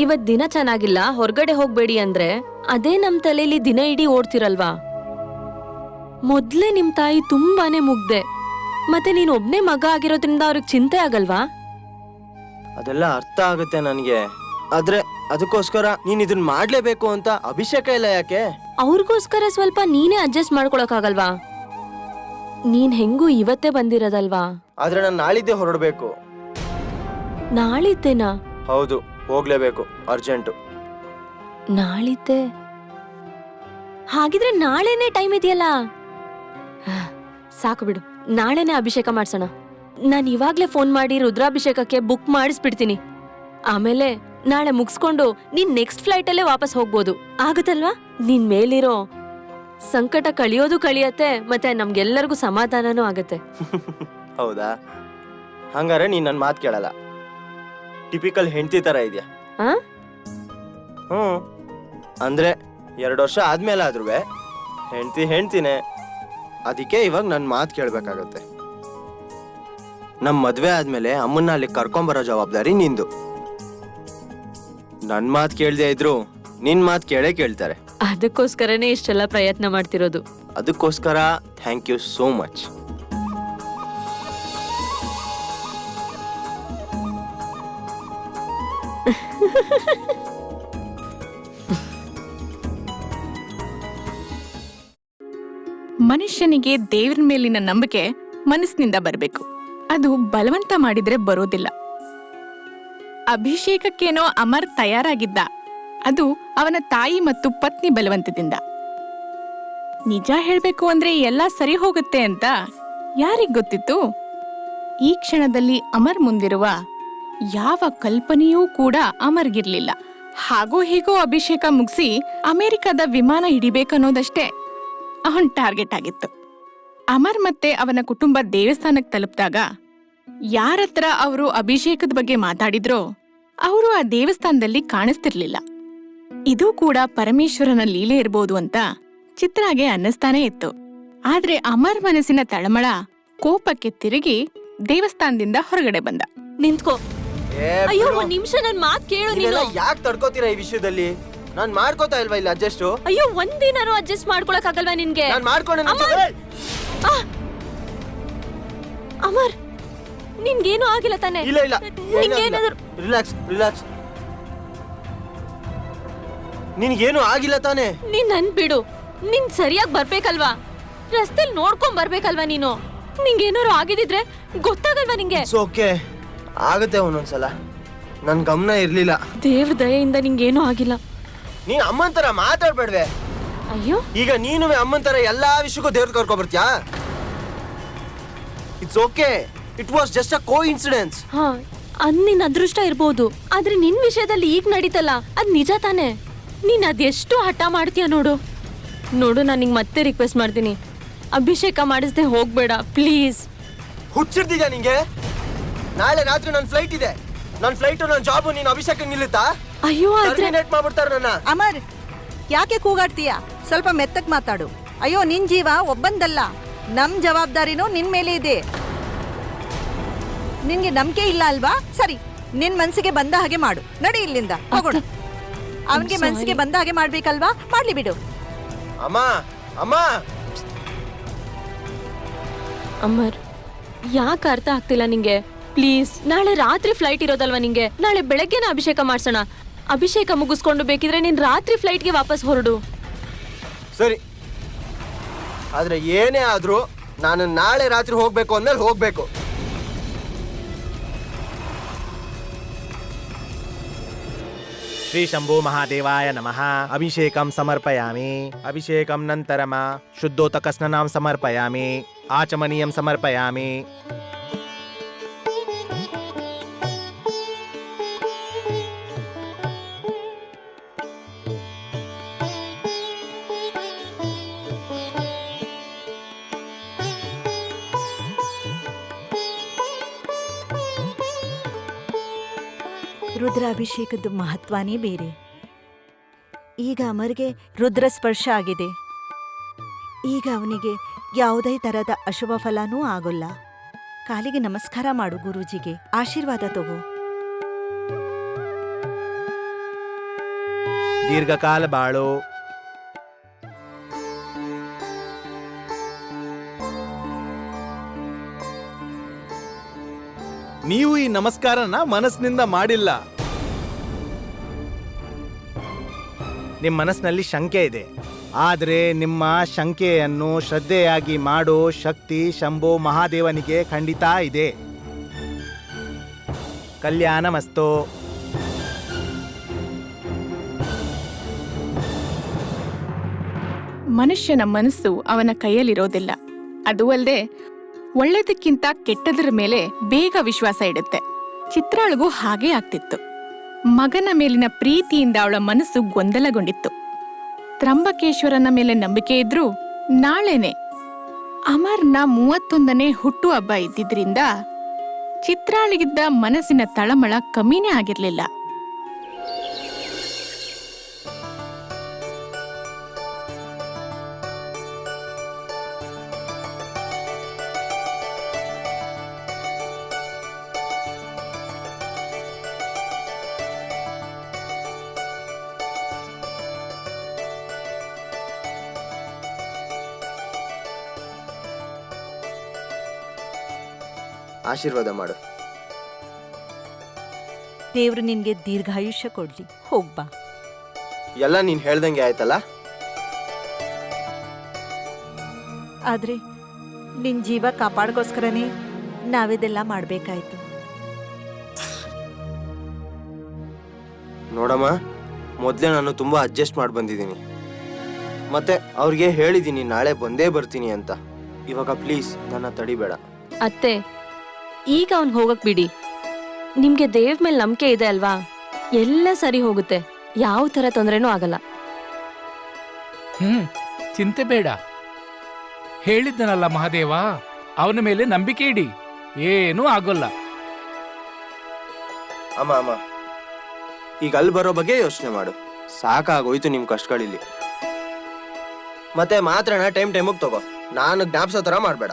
ಇವತ್ ದಿನ ಚೆನ್ನಾಗಿಲ್ಲ ಹೊರಗಡೆ ಹೋಗ್ಬೇಡಿ ಅಂದ್ರೆ ಅದೇ ನಮ್ ತಲೆಯಲ್ಲಿ ದಿನ ಇಡೀ ಓಡ್ತಿರಲ್ವಾ? ಮೊದ್ಲೇ ನಿಮ್ ತಾಯಿ ತುಂಬಾನೇ ಮುಗ್ದೆ, ಮತ್ತೆ ನೀನ್ ಒಬ್ನೇ ಮಗ ಆಗಿರೋದ್ರಿಂದ ಅವ್ರಿಗೆ ಚಿಂತೆ ಆಗಲ್ವಾ? ಅದೆಲ್ಲ ಅರ್ಥ ಆಗುತ್ತೆ ನನಗೆ, ಆದ್ರೆ ಅದಕ್ಕೋಸ್ಕರ ನೀನ್ ಇದನ್ನ ಮಾಡ್ಲೇಬೇಕು ಅಂತ ಅಭಿಷೇಕ ಇಲ್ಲ ಯಾಕೆ? ಅವ್ರಿಗೋಸ್ಕರ ಸ್ವಲ್ಪ ನೀನೇ ಅಡ್ಜಸ್ಟ್ ಮಾಡ್ಕೊಳಕ್ಕಾಗಲ್ವಾ? ನೀನ್ ಹೆಂಗೂ ಇವತ್ತೇ ಬಂದಿರೋದಲ್ವಾ? ಆದ್ರೆ ನಾನು ನಾಳಿದ್ದೇ ಹೊರಡ್ಬೇಕು. ನಾಳಿದ್ದೇನಾ? ಹೌದು, ಹೋಗ್ಲೇಬೇಕು, ಅರ್ಜೆಂಟು. ನಾಳಿದ್ದೆ? ಹಾಗಿದ್ರೆ ನಾಳೆನೇ ಟೈಮ್ ಇದೆಯಲ್ಲ. ಸಾಕು ಬಿಡು, ನಾಳೆನೇ ಅಭಿಷೇಕ ಮಾಡ್ಸೋಣ. ನಾನು ಇವಾಗ್ಲೇ ಫೋನ್ ಮಾಡಿ ರುದ್ರಾಭಿಷೇಕಕ್ಕೆ ಬುಕ್ ಮಾಡಿಸ್ಬಿಡ್ತೀನಿ. ಆಮೇಲೆ ನಾಳೆ ಮುಗಿಸ್ಕೊಂಡು ನೀನ್ ನೆಕ್ಸ್ಟ್ ಫ್ಲೈಟಲ್ಲೇ ವಾಪಸ್ ಹೋಗ್ಬೋದು. ಆಗುತ್ತಲ್ವಾ? ನಿನ್ ಮೇಲಿರೋ ಸಂಕಟ ಕಳಿಯೋದು ಕಳಿಯತ್ತೆ, ಮತ್ತೆ ನಮ್ಗೆಲ್ಲರಿಗೂ ಸಮಾಧಾನನೂ ಆಗತ್ತೆ. ಹೌದಾ? ಹಂಗಾರೆ ನೀನ್ ನನ್ನ ಮಾತು ಕೇಳಲ್ಲ. ಟಿಪಿಕಲ್ ಹೆಂಡತಿ ತರ ಇದೆಯಾ? ಅಂದ್ರೆ 2 ವರ್ಷ ಆದ್ಮೇಲೆ ಆದ್ರೂ ಹೆಂಡ್ತಿನೇ. ಅದಕ್ಕೆ ಇವಾಗ ನನ್ನ ಮಾತು ಕೇಳ್ಬೇಕಾಗತ್ತೆ. ನಮ್ ಮದ್ವೆ ಆದ್ಮೇಲೆ ಅಮ್ಮನ್ನ ಅಲ್ಲಿ ಕರ್ಕೊಂಬರೋ ಜವಾಬ್ದಾರಿ ನಿಂದು. ನನ್ ಮಾತು ಕೇಳ್ದೆ ಇದ್ರು ನಿನ್ ಮಾತು ಕೇಳ್ತಾರೆ. ಅದಕ್ಕೋಸ್ಕರನೇ ಇಷ್ಟೆಲ್ಲ ಪ್ರಯತ್ನ ಮಾಡ್ತಿರೋದು. ಅದಕ್ಕೋಸ್ಕರ ಥ್ಯಾಂಕ್ ಯು ಸೋ ಮಚ್. ಮನುಷ್ಯನಿಗೆ ದೇವ್ರ ಮೇಲಿನ ನಂಬಿಕೆ ಮನಸ್ಸಿನಿಂದ ಬರಬೇಕು. ಅದು ಬಲವಂತ ಮಾಡಿದ್ರೆ ಬರೋದಿಲ್ಲ. ಅಭಿಷೇಕಕ್ಕೇನೋ ಅಮರ್ ತಯಾರಾಗಿದ್ದ, ಅದು ಅವನ ತಾಯಿ ಮತ್ತು ಪತ್ನಿ ಬಲವಂತದಿಂದ. ನಿಜ ಹೇಳ್ಬೇಕು ಅಂದ್ರೆ ಎಲ್ಲ ಸರಿ ಹೋಗುತ್ತೆ ಅಂತ ಯಾರಿಗ್ ಗೊತ್ತಿತ್ತು ಈ ಕ್ಷಣದಲ್ಲಿ ಅಮರ್ ಮುಂದಿರುವ ಯಾವ ಕಲ್ಪನೆಯೂ ಕೂಡ ಅಮರ್ಗಿರ್ಲಿಲ್ಲ. ಹಾಗೋ ಹೀಗೋ ಅಭಿಷೇಕ ಮುಗಿಸಿ ಅಮೆರಿಕದ ವಿಮಾನ ಹಿಡಿಬೇಕನ್ನೋದಷ್ಟೇ ಅವನ್ ಟಾರ್ಗೆಟ್ ಆಗಿತ್ತು. ಅಮರ್ ಮತ್ತೆ ಅವನ ಕುಟುಂಬ ದೇವಸ್ಥಾನಕ್ಕೆ ತಲುಪಿದಾಗ ಯಾರತ್ರ ಅವರು ಅಭಿಷೇಕದ ಬಗ್ಗೆ ಮಾತಾಡಿದ್ರೋ ಅವರು ಆ ದೇವಸ್ಥಾನದಲ್ಲಿ ಕಾಣಿಸ್ತಿರ್ಲಿಲ್ಲ. ಇದು ಕೂಡ ಪರಮೇಶ್ವರನ ಲೀಲೆ ಇರ್ಬೋದು ಅಂತ ಚಿತ್ರಾಗೆ ಅನ್ನಿಸ್ತಾನೇ ಇತ್ತು. ಆದ್ರೆ ಅಮರ್ ಮನಸ್ಸಿನ ತಳಮಳ ಕೋಪಕ್ಕೆ ತಿರುಗಿ ದೇವಸ್ಥಾನದಿಂದ ಹೊರಗಡೆ ಬಂದ. ನಿಂತ್ಕೋ. ಅಯ್ಯೋ ಒಂದ್ ನಿಮಿಷ ನನ್ ಮಾತ್ ಕೇಳು ನೀನು. ಯಾಕೆ ತಡ್ಕೋತೀರಾ ಈ ವಿಷಯದಲ್ಲಿ? ನಾನ್ ಮಾಡ್ಕೋತಾ ಇಲ್ವಾ ಇಲ್ಲ ಅಡ್ಜಸ್ಟ್? ಅಯ್ಯೋ ಒಂದಿನಾರು ಅಡ್ಜಸ್ಟ್ ಮಾಡ್ಕೊಳಕ್ ಆಗಲ್ವಾ ನಿನ್ಗೆ? ನಾನ್ ಮಾಡ್ಕೊಂಡೆ. ಅಮರ್ ನಿನ್ಗೇನು ಆಗಿಲ್ಲ ತಾನೆ? ಇಲ್ಲ ಇಲ್ಲ, ನಿನ್ಗೇನಾದ್ರು ರಿಲ್ಯಾಕ್ಸ್ ರಿಲ್ಯಾಕ್ಸ್. ನಿನ್ಗೇನು ಆಗಿಲ್ಲ ತಾನೆ? ನೀನ್ ನನ್ ಬಿಡು. ನೀನ್ ಸರಿಯಾಗಿ ಬರ್ಬೇಕಲ್ವಾ? ರಸ್ತೆಲ್ ನೋಡ್ಕೊಂಡ್ ಬರ್ಬೇಕಲ್ವಾ ನೀನು? ನಿಂಗೇನಾರು ಆಗಿದ್ರೆ ಗೊತ್ತಾಗಲ್ವಾ ನಿಂಗೆ? ಓಕೆ, ಆಗತ್ತೆ ಒಂದೊಂದ್ಸಲ. ನನ್ ಗಮನ ಇರ್ಲಿಲ್ಲ. ದೇವ್ರ ದಯೆಯಿಂದ ನಿಂಗೇನು ಆಗಿಲ್ಲ. ನೀನ್ ಅಮ್ಮನ್ ತರ ಮಾತಾಡ್ಬೇಡ್ವೆ. ಅಯ್ಯೋ ಈಗ ನೀನು ಅಮ್ಮನ್ ತರ ಎಲ್ಲಾ ವಿಷಯಕ್ಕೂ ದೇವ್ರ ಕರ್ಕೊಬರ್ತ್ಯಾ? It's okay, it was just a coincidence. ಹಾ, ಅದ್ ನಿನ್ ಅದೃಷ್ಟ ಇರ್ಬೋದು. ಆದ್ರೆ ನಿನ್ ವಿಷಯದಲ್ಲಿ ಈಗ ನಡೀತಲ್ಲ ಅದ್ ನಿಜ ತಾನೆ? ನೀನ್ ಅದೆಷ್ಟು ಹಠ ಮಾಡ್ತೀಯ ನೋಡು. ನಾನ್ ನಿಂಗ್ ಮತ್ತೆ ರಿಕ್ವೆಸ್ಟ್ ಮಾಡ್ತೀನಿ, ಅಭಿಷೇಕ ಮಾಡಿಸ್ದೆ ಹೋಗ್ಬೇಡ ಪ್ಲೀಸ್. ಹುಚ್ಚಿರ್ತಿದ್ಯಾ ನಿಂಗೆ? ನಾಳೆ ರಾತ್ರಿ ನನ್ ಫ್ಲೈಟ್ ಇದೆ. ನನ್ ಫ್ಲೈಟ್ ನನ್ ಜಾಬ್, ನೀನ್ ಅಭಿಷೇಕ ನಿಲ್ಲುತ್ತಾ? ಅಯ್ಯೋ ಆದ್ರೆ ಟರ್ಮಿನೇಟ್ ಮಾಡ್ಬಿಡ್ತಾರ ನನ್ನ. ಅಮರ್, ಯಾಕೆ ಕೂಗಾಡ್ತೀಯ? ಸ್ವಲ್ಪ ಮೆತ್ತಗ್ ಮಾತಾಡು. ಅಯ್ಯೋ, ನಿನ್ ಜೀವ ಒಬ್ಬಂದಲ್ಲ, ನಮ್ ಜವಾಬ್ದಾರಿನೂ ನಿನ್ ಮೇಲೆ ಇದೆ. ನಿನ್ಗೆ ನಂಬಿಕೆ ಇಲ್ಲ ಅಲ್ವಾ? ಸರಿ, ನಿನ್ ಮನ್ಸಿಗೆ ಬಂದ ಹಾಗೆ ಮಾಡು. ನಡಿ ಇಲ್ಲಿಂದ ಹೋಗೋಣ. ಅವನ್ಗೆ ಮನ್ಸಿಗೆ ಬಂದ ಹಾಗೆ ಮಾಡ್ಬೇಕಲ್ವಾ? ಮಾಡ್ಲಿ ಬಿಡು. ಅಮ್ಮ ಅಮ್ಮ. ಅಮರ್, ಯಾಕೆ ಅರ್ಥ ಆಗ್ತಿಲ್ಲ ನಿಂಗೆ? ಪ್ಲೀಸ್, ನಾಳೆ ರಾತ್ರಿ ಫ್ಲೈಟ್ ಇರೋದಲ್ವಾ ನಿಂಗೆ? ನಾಳೆ ಬೆಳಗ್ಗೆನ ಅಭಿಷೇಕ ಮಾಡ್ಸೋಣ. ಅಭಿಷೇಕ ಮುಗಿಸ್ಕೊಂಡು ಬೇಕಿದ್ರೆ ನೀನ್ ರಾತ್ರಿ ಫ್ಲೈಟ್ಗೆ ವಾಪಸ್ ಹೊರಡು. ಸರಿ, ಆದ್ರೆ ಏನೇ ಆದ್ರೂ ನಾನು ನಾಳೆ ರಾತ್ರಿ ಹೋಗ್ಬೇಕು ಅಂದ್ಮೇಲೆ ಹೋಗ್ಬೇಕು. ಶ್ರೀ ಶಂಭೋ ಮಹಾದೇವಾಯ ನಮಃ. ಅಭಿಷೇಕಂ ಸಮರ್ಪಯಾಮಿ. ಅಭಿಷೇಕಂ ನಂತರಮ ಶುದ್ಧೋತಕ ಸ್ನಾನಂ ಸಮರ್ಪಯಾಮಿ. ಆಚಮನೀಯಂ ಸಮರ್ಪಯಾಮಿ. ರುದ್ರಾಭಿಷೇಕದ ಮಹತ್ವನೇ ಬೇರೆ. ಈಗ ಅಮರ್ಗೆ ರುದ್ರ ಸ್ಪರ್ಶ ಆಗಿದೆ. ಈಗ ಅವನಿಗೆ ಯಾವುದೇ ತರಹದ ಅಶುಭ ಫಲನೂ ಆಗೋಲ್ಲ. ಕಾಲಿಗೆ ನಮಸ್ಕಾರ ಮಾಡು, ಗುರೂಜಿಗೆ ಆಶೀರ್ವಾದ ತಗೋ. ದೀರ್ಘಕಾಲ ಬಾಳು. ನೀವು ಈ ನಮಸ್ಕಾರನ ಮನಸ್ಸಿನಿಂದ ಮಾಡಿಲ್ಲ. ನಿಮ್ಮ ಮನಸ್ಸಿನಲ್ಲಿ ಶಂಕೆ ಇದೆ. ಆದರೆ ನಿಮ್ಮ ಶಂಕೆಯನ್ನು ಶ್ರದ್ಧೆಯಾಗಿ ಮಾಡೋ ಶಕ್ತಿ ಶಂಭೋ ಮಹಾದೇವನಿಗೆ ಖಂಡಿತ ಇದೆ. ಕಲ್ಯಾಣಮಸ್ತು. ಮನುಷ್ಯನ ಮನಸ್ಸು ಅವನ ಕೈಯಲ್ಲಿರೋದಿಲ್ಲ. ಅದು ಅಲ್ಲದೆ ಒಳ್ಳೆದಕ್ಕಿಂತ ಕೆಟ್ಟದರ ಮೇಲೆ ಬೇಗ ವಿಶ್ವಾಸ ಇಡುತ್ತೆ. ಚಿತ್ರಾಳಿಗೂ ಹಾಗೇ ಆಗ್ತಿತ್ತು. ಮಗನ ಮೇಲಿನ ಪ್ರೀತಿಯಿಂದ ಅವಳ ಮನಸ್ಸು ಗೊಂದಲಗೊಂಡಿತ್ತು. ತ್ರಂಬಕೇಶ್ವರನ ಮೇಲೆ ನಂಬಿಕೆ ಇದ್ರೂ ನಾಳೆನೆ ಅಮರ್ನ 31ನೇ ಹುಟ್ಟುಹಬ್ಬ ಇದ್ದಿದ್ರಿಂದ ಚಿತ್ರಾಳಿಗಿದ್ದ ಮನಸ್ಸಿನ ತಳಮಳ ಕಮ್ಮಿನೇ ಆಗಿರ್ಲಿಲ್ಲ. ಆಶೀರ್ವಾದ ಮಾಡು. ದೇವ್ರು ನಿನ್ಗೆ ದೀರ್ಘಾಯುಷ್ಯ ಕೊಡ್ಲಿ. ಹೋಗ್ಬಾ. ಎಲ್ಲ ನೀನ್ ಹೇಳ್ದಂಗೆ ಆಯ್ತಲ್ಲ. ಆದ್ರೆ ನಿನ್ ಜೀವ ಕಾಪಾಡ್ಕೋಸ್ಕರನೇ ನಾವಿದೆಲ್ಲ ಮಾಡ್ಬೇಕಾಯ್ತು. ನೋಡಮ್ಮ, ಮೊದಲೇ ನಾನು ತುಂಬಾ ಅಡ್ಜಸ್ಟ್ ಮಾಡಿ ಬಂದಿದ್ದೀನಿ. ಮತ್ತೆ ಅವ್ರಿಗೆ ಹೇಳಿದ್ದೀನಿ ನಾಳೆ ಬಂದೇ ಬರ್ತೀನಿ ಅಂತ. ಇವಾಗ ಪ್ಲೀಸ್ ನನ್ನ ತಡಿಬೇಡ. ಅತ್ತೆ ಈಗ ಅವ್ನ್ ಹೋಗಕ್ ಬಿಡಿ. ನಿಮ್ಗೆ ದೇವ್ ಮೇಲೆ ನಂಬಿಕೆ ಇದೆ ಅಲ್ವಾ, ಎಲ್ಲ ಸರಿ ಹೋಗುತ್ತೆ, ಯಾವ ತರ ತೊಂದ್ರೆನೂ ಆಗಲ್ಲ. ಚಿಂತೆ ಬೇಡ. ಹೇಳಿದ್ದನಲ್ಲ ಮಹಾದೇವ, ಅವನ ಮೇಲೆ ನಂಬಿಕೆ ಇಡಿ, ಏನೂ ಆಗೋಲ್ಲ. ಅಮ್ಮ ಈಗ ಅಲ್ಲಿ ಬರೋ ಬಗ್ಗೆ ಯೋಚನೆ ಮಾಡು. ಸಾಕಾಗೋಯ್ತು ನಿಮ್ ಕಷ್ಟಗಳಿಲ್ಲಿ. ಮತ್ತೆ ಮಾತ್ರನ ಟೈಮಿಗೆ ತಗೋ, ನಾನು ಜ್ಞಾಪಿಸೋ ತರ ಮಾಡ್ಬೇಡ.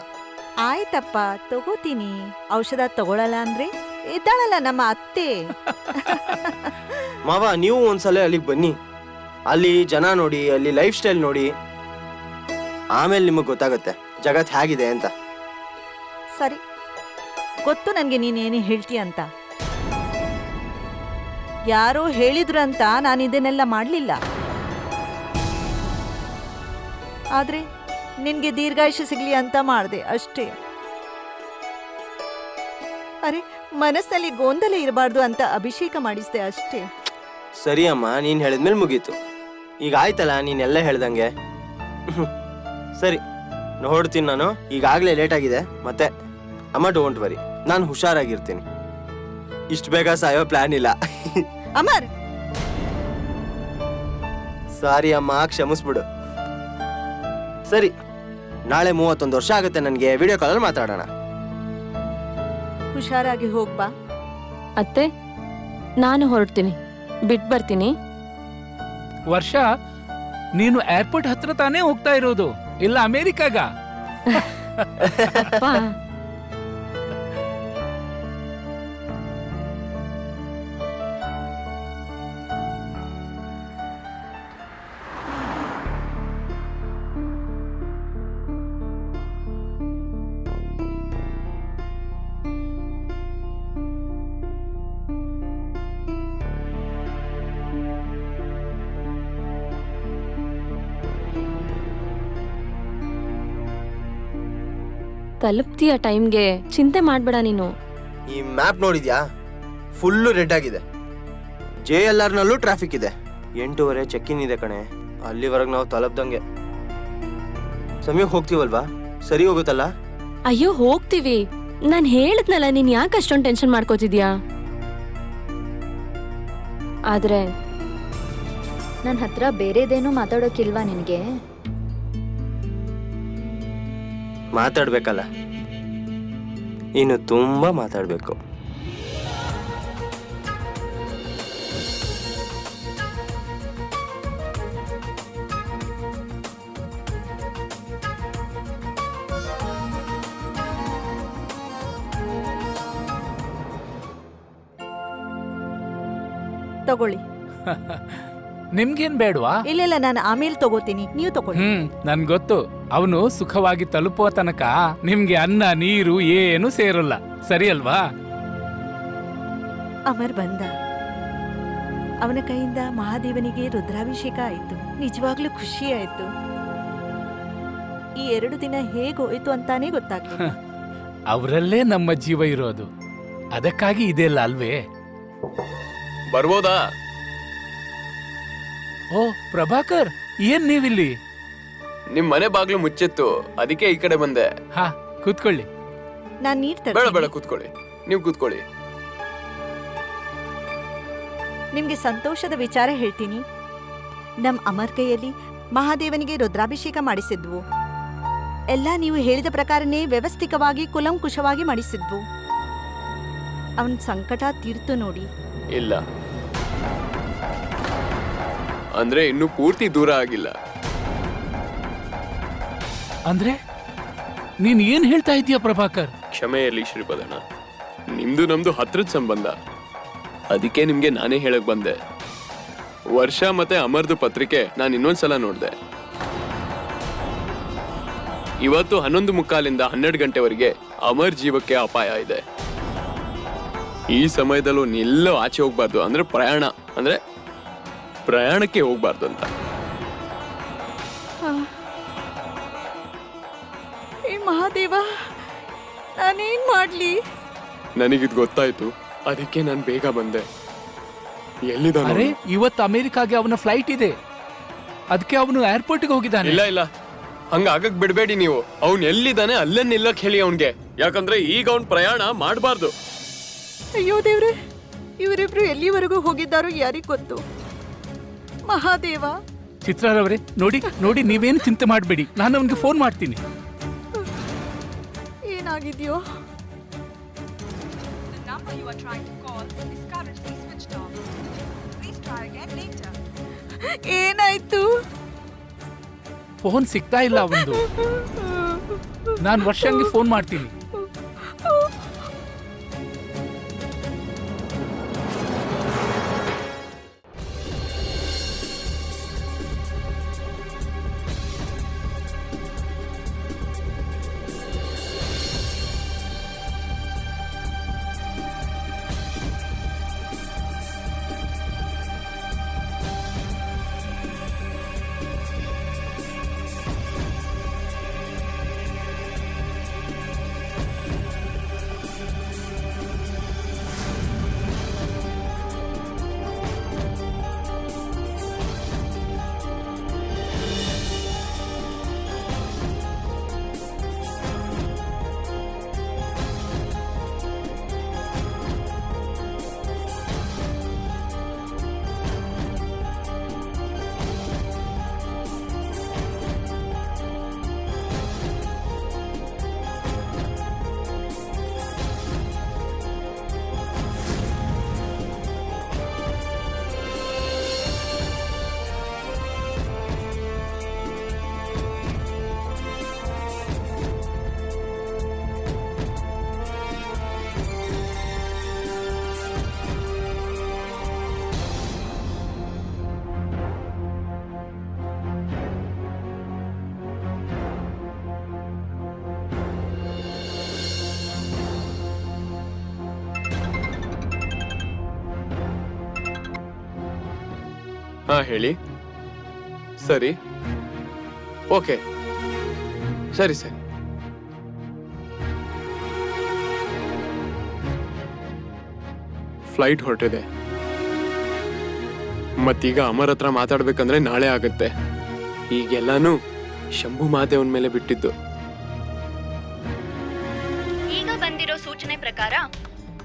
ಆಯ್ತಪ್ಪ, ತಗೋತೀನಿ. ಔಷಧ ತಗೊಳಲ್ಲ ಅಂದ್ರೆ ಇದ್ದಾಳಲ್ಲ ನಮ್ಮ ಅತ್ತೆ. ಮಾವ, ನೀವು ಒಂದ್ಸಲ ಅಲ್ಲಿಗೆ ಬನ್ನಿ. ಅಲ್ಲಿ ಜನ ನೋಡಿ, ಅಲ್ಲಿ ಲೈಫ್ ಸ್ಟೈಲ್ ನೋಡಿ, ಆಮೇಲೆ ನಿಮಗೆ ಗೊತ್ತಾಗುತ್ತೆ ಜಗತ್ ಹೇಗಿದೆ ಅಂತ. ಸರಿ, ಗೊತ್ತು ನನ್ಗೆ ನೀನೇನು ಹೇಳ್ತೀಯ ಅಂತ. ಯಾರೋ ಹೇಳಿದ್ರು ಅಂತ ನಾನು ಇದನ್ನೆಲ್ಲ ಮಾಡ್ಲಿಲ್ಲ. ಆದ್ರೆ ನಿನ್ಗೆ ದೀರ್ಘಾಯುಷ್ಯ ಸಿಗ್ಲಿ ಅಂತ ಮಾಡ್ದೆ ಅಷ್ಟೇ. ಅರೆ, ಮನಸ್ಸಲ್ಲಿ ಗೊಂದಲ ಇರಬಾರ್ದು ಅಂತ ಅಭಿಷೇಕ ಮಾಡಿಸ್ದೆ ಅಷ್ಟೇ. ಸರಿ ಅಮ್ಮ, ನೀನ್ ಹೇಳಿದ್ಮೇಲೆ ಮುಗೀತು. ಈಗ ಆಯ್ತಲ್ಲ ನೀನೆಲ್ಲ ಹೇಳ್ದಂಗೆ. ಸರಿ, ನೋಡ್ತೀನಿ ನಾನು. ಈಗಾಗಲೇ ಲೇಟ್ ಆಗಿದೆ. ಮತ್ತೆ ಅಮ್ಮ, ಡೋಂಟ್ ವರಿ, ನಾನು ಹುಷಾರಾಗಿರ್ತೀನಿ. ಇಷ್ಟು ಬೇಗ ಸಾಯೋ ಪ್ಲಾನ್ ಇಲ್ಲ. ಅಮರ್, ಸಾರಿ ಅಮ್ಮ, ಕ್ಷಮಿಸ್ಬಿಡು. ಸರಿ, ನಾಳೆ 31 ವರ್ಷ ಆಗುತ್ತೆ ನನಗೆ. ವಿಡಿಯೋ ಕಾಲಲ್ಲಿ ಮಾತಾಡೋಣ. ಹುಷಾರಾಗಿ ಹೋಗ್ಬಾ. ಅತ್ತೆ ನಾನು ಹೊರಡ್ತೀನಿ, ಬಿಟ್ ಬರ್ತೀನಿ. ವರ್ಷ, ನೀನು ಏರ್ಪೋರ್ಟ್ ಹತ್ರ ತಾನೇ ಹೋಗ್ತಾ ಇರೋದು, ಇಲ್ಲ ಅಮೇರಿಕಾಗ? ಅಪ್ಪ ತಲುಪ್ತೀಯ ಟೈಮ್ಗೆ, ಚಿಂತೆ ಮಾಡ್ಬೇಡ ನೀನು. ಈ ಮ್ಯಾಪ್ ನೋಡಿದ್ಯಾ? ಫುಲ್ಲು ರೆಡ್ ಆಗಿದೆ. JLR ನಲ್ಲೂ ಟ್ರಾಫಿಕ್ ಇದೆ. 8:30 ಚೆಕ್ ಇನ್ ಇದೆ ಕಣೆ. ಅಲ್ಲಿವರೆಗೆ ನಾವು ತಲುಪ್ದಂಗೆ. ಸಮಯಕ್ಕೆ ಹೋಗ್ತೀವಲ್ವಾ? ಸರಿ ಹೋಗುತ್ತಲ್ಲ? ಅಯ್ಯೋ ಹೋಗ್ತೀವಿ. ನಾನ್ ಹೇಳಿದ್ನಲ್ಲ, ನೀನ್ ಯಾಕೆ ಅಷ್ಟೊಂದು ಟೆನ್ಷನ್ ಮಾಡ್ಕೋತಿದ್ಯಾ? ಆದ್ರೆ ನನ್ನ ಹತ್ರ ಬೇರೆದೇನೂ ಮಾತಾಡೋಕಿಲ್ವಾ ನಿನಗೆ? ಮಾತಾಡ್ಬೇಕಲ್ಲ, ಇನ್ನು ತುಂಬಾ ಮಾತಾಡ್ಬೇಕು. ತಗೊಳ್ಳಿ. ನಿಮ್ಗೇನ್ ಬೇಡ್ವಾ? ಇಲ್ಲ, ನಾನು ಆಮೇಲೆ ತಗೋತೀನಿ, ನೀವು ತಗೊಳ್ಳಿ. ನನ್ ಗೊತ್ತು, ಅವನು ಸುಖವಾಗಿ ತಲುಪುವ ತನಕ ನಿಮ್ಗೆ ಅನ್ನ ನೀರು ಏನು ಸೇರಲ್ಲ, ಸರಿ ಅಲ್ವಾ? ಅಮರ್ ಬಂದ. ಅವನ ಕೈಯಿಂದ ಮಹಾದೇವನಿಗೆ ರುದ್ರಾಭಿಷೇಕ ಆಯ್ತು. ನಿಜವಾಗ್ಲೂ ಖುಷಿ ಆಯ್ತು. ಈ 2 ದಿನ ಹೇಗೋಯ್ತು ಅಂತಾನೆ ಗೊತ್ತಾಗ್ಲಿಲ್ಲ. ಅವರಲ್ಲೇ ನಮ್ಮ ಜೀವ ಇರೋದು, ಅದಕ್ಕಾಗಿ ಇದೆಲ್ಲ ಅಲ್ವೇ? ಬರ್ಬೋದಾ? ಓ ಪ್ರಭಾಕರ್, ಏನ್ ನೀವಿಲ್ಲಿ? ನಿಮ್ ಮನೆ ಬಾಗ್ಲು ಮುಚ್ಚಿತ್ತು, ಅದಕ್ಕೆ ಈ ಕಡೆ ಬಂದೆ. ಹಾ, ಕೂತ್ಕೊಳ್ಳಿ. ನಾನ್ ನೀರ್ ಬೇಡ ತರ್ತೀನಿ. ಬೇಡ, ಕೂತ್ಕೊಳ್ಳಿ, ನೀವು ಕೂತ್ಕೊಳ್ಳಿ. ನಿಮ್ಗೆ ಸಂತೋಷದ ವಿಚಾರ ಹೇಳ್ತೀನಿ. ನಮ್ ಅಮರ್ ಕೈಯಲ್ಲಿ ಮಹಾದೇವನಿಗೆ ರುದ್ರಾಭಿಷೇಕ ಮಾಡಿಸಿದ್ವು. ಎಲ್ಲ ನೀವು ಹೇಳಿದ ಪ್ರಕಾರನೇ ವ್ಯವಸ್ಥಿತವಾಗಿ ಕುಲಂಕುಷವಾಗಿ ಮಾಡಿಸಿದ್ವು. ಅವನ್ ಸಂಕಟ ತೀರ್ತು ನೋಡಿ. ಇಲ್ಲ ಅಂದ್ರೆ ಇನ್ನು ಪೂರ್ತಿ ದೂರ ಆಗಿಲ್ಲ. ಅಂದ್ರೆ ನೀನ್ ಏನ್ ಹೇಳ್ತಾ ಇದೀಯ ಪ್ರಭಾಕರ್? ಕ್ಷಮೆ ಇರಲಿ ಶ್ರೀಪದಣ್ಣ, ನಿಮ್ದು ನಮ್ದು ಹತ್ರದ ಸಂಬಂಧ, ಅದಕ್ಕೆ ನಿಮ್ಗೆ ನಾನೇ ಹೇಳಕ್ ಬಂದೆ. ವರ್ಷ ಮತ್ತೆ ಅಮರ್ದು ಪತ್ರಿಕೆ ನಾನು ಇನ್ನೊಂದ್ಸಲ ನೋಡ್ದೆ. ಇವತ್ತು 11:45 12 ಗಂಟೆವರೆಗೆ ಅಮರ್ ಜೀವಕ್ಕೆ ಅಪಾಯ ಇದೆ. ಈ ಸಮಯದಲ್ಲೂ ನಿಲ್ಲೋ ಆಚೆ ಹೋಗ್ಬಾರ್ದು, ಅಂದ್ರೆ ಪ್ರಯಾಣಕ್ಕೆ ಹೋಗ್ಬಾರ್ದು ಅಂತ. ಮಹಾದೇವ, ನಾನೇನ್ ಮಾಡ್ಲಿ? ನನಗಿದ್ ಗೊತ್ತಾಯ್ತು, ಅದಕ್ಕೆ ನಾನು ಬೇಗ ಬಂದೆ. ಎಲ್ಲಿದ್ದಾನೆ? ಅರೆ, ಇವತ್ತು ಅಮೆರಿಕಾಗೆ ಅವನ ಫ್ಲೈಟ್ ಇದೆ, ಅದಕ್ಕೆ ಅವನು ಏರ್ಪೋರ್ಟ್ಗೆ ಹೋಗಿದ್ದಾನೆ. ಇಲ್ಲ ಹಂಗಾಗಕ್ ಬಿಡ್ಬೇಡಿ ನೀವು. ಅವ್ನ್ ಎಲ್ಲಿದ್ದಾನೆ ಅಲ್ಲೇ ನಿಲ್ಲಕ್ ಹೇಳಿ ಅವನ್ಗೆ, ಯಾಕಂದ್ರೆ ಈಗ ಅವ್ನ್ ಪ್ರಯಾಣ ಮಾಡಬಾರ್ದು. ಅಯ್ಯೋ ದೇವ್ರೆ, ಇವರಿಬ್ರು ಎಲ್ಲಿವರೆಗೂ ಹೋಗಿದ್ದಾರೋ ಯಾರಿಗ್ ಗೊತ್ತು. ಮಹಾದೇವ, ಚಿತ್ರಾರವರೇ ನೋಡಿ ನೋಡಿ, ನೀವೇನು ಚಿಂತೆ ಮಾಡಬೇಡಿ, ನಾನು ಅವನಿಗೆ ಫೋನ್ ಮಾಡ್ತೀನಿ. ಏನಾಗಿದ್ಯೋ? ಏನಾಯ್ತು? ಫೋನ್ ಸಿಗ್ತಾ ಇಲ್ಲ ಅವನು. ನಾನು ವರ್ಷಂಗೆ ಫೋನ್ ಮಾಡ್ತೀನಿ. ಹಾ ಹೇಳಿ. ಸರಿ, ಓಕೆ, ಸರಿ ಸರಿ. ಫ್ಲೈಟ್ ಹೊರಟಿದೆ. ಮತ್ತೀಗ ಅಮರ್ ಹತ್ರ ಮಾತಾಡ್ಬೇಕಂದ್ರೆ ನಾಳೆ ಆಗುತ್ತೆ. ಈಗೆಲ್ಲಾನು ಶಂಭು ಮಹಾದೇವನ್ ಮೇಲೆ ಬಿಟ್ಟಿದ್ದು. ಈಗ ಬಂದಿರೋ ಸೂಚನೆ ಪ್ರಕಾರ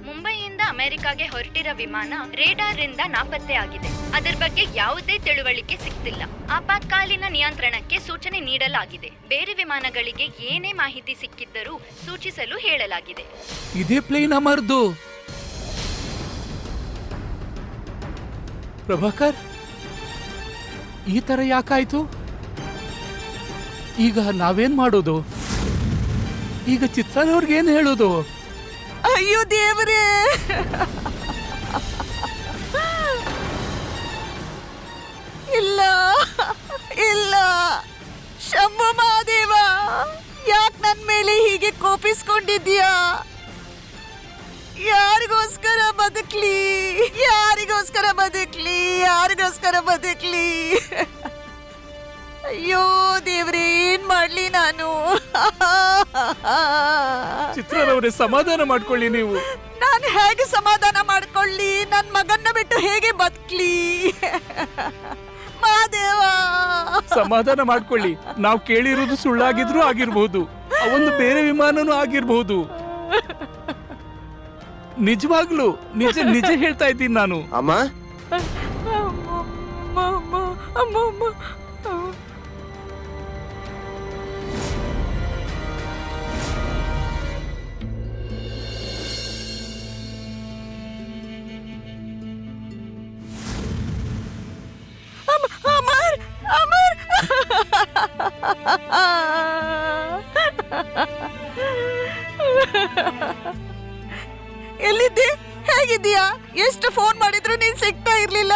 ಮುಂಬೈಯಿಂದ ಅಮೆರಿಕಾಗೆ ಹೊರಟಿರೋ ವಿಮಾನ ರೇಡಾರ್ ರಿಂದ ನಾಪತ್ತೆ ಆಗಿದೆ. ಅದರ ಬಗ್ಗೆ ಯಾವುದೇ ತಿಳುವಳಿಕೆ ಸಿಗ್ತಿಲ್ಲ. ಆಪತ್ಕಾಲೀನ ನಿಯಂತ್ರಣಕ್ಕೆ ಸೂಚನೆ ನೀಡಲಾಗಿದೆ. ಬೇರೆ ವಿಮಾನಗಳಿಗೆ ಏನೇ ಮಾಹಿತಿ ಸಿಕ್ಕಿದ್ದರೂ ಸೂಚಿಸಲು ಹೇಳಲಾಗಿದೆ. ಇದೇ ಪ್ಲೇನ್ ಅಮರ್ದು. ಪ್ರಭಾಕರ್, ಈ ತರ ಯಾಕಾಯ್ತು? ಈಗ ನಾವೇನ್ ಮಾಡೋದು? ಈಗ ಚಿತ್ರನವ್ರಿಗೆ ಏನ್ ಹೇಳೋದು? ಅಯ್ಯೋ ದೇವರೇ, ಇಲ್ಲ ಇಲ್ಲ, ಶಂಭು ಮಹಾದೇವ, ಯಾಕೆ ನನ್ ಮೇಲೆ ಹೀಗೆ ಕೋಪಿಸ್ಕೊಂಡಿದ್ಯಾ? ಯಾರಿಗೋಸ್ಕರ ಬದುಕ್ಲಿ, ಯಾರಿಗೋಸ್ಕರ ಬದುಕ್ಲಿ, ಯಾರಿಗೋಸ್ಕರ ಬದುಕ್ಲಿ? ಅಯ್ಯೋ ದೇವ್ರೇ, ಏನ್ ಮಾಡ್ಲಿ ನಾನು? ಚಿತ್ರನವರೇ, ಸಮಾಧಾನ ಮಾಡ್ಕೊಳ್ಳಿ ನೀವು. ನಾನು ಹೇಗೆ ಸಮಾಧಾನ ಮಾಡ್ಕೊಳ್ಳಿ? ನನ್ ಮಗನ್ನ ಬಿಟ್ಟು ಹೇಗೆ ಬದುಕ್ಲಿ? ಮಹಾದೇವ, ಸಮಾಧಾನ ಮಾಡ್ಕೊಳ್ಳಿ. ನಾವು ಕೇಳಿರೋದು ಸುಳ್ಳಾಗಿದ್ರು ಆಗಿರ್ಬಹುದು, ಅವೊಂದು ಬೇರೆ ವಿಮಾನನೂ ಆಗಿರ್ಬಹುದು. ನಿಜವಾಗ್ಲು ನಿಜ ನಿಜ ಹೇಳ್ತಾ ಇದ್ದೀನಿ ನಾನು. ಅಮ್ಮ, ಅಮರ್, ಅಮರ್, ಎಲ್ಲಿದ್ದೆ? ಹೇಗಿದ್ದೀಯಾ? ಎಷ್ಟು ಫೋನ್ ಮಾಡಿದ್ರು ನೀನ್ ಸಿಗ್ತಾ ಇರ್ಲಿಲ್ಲ,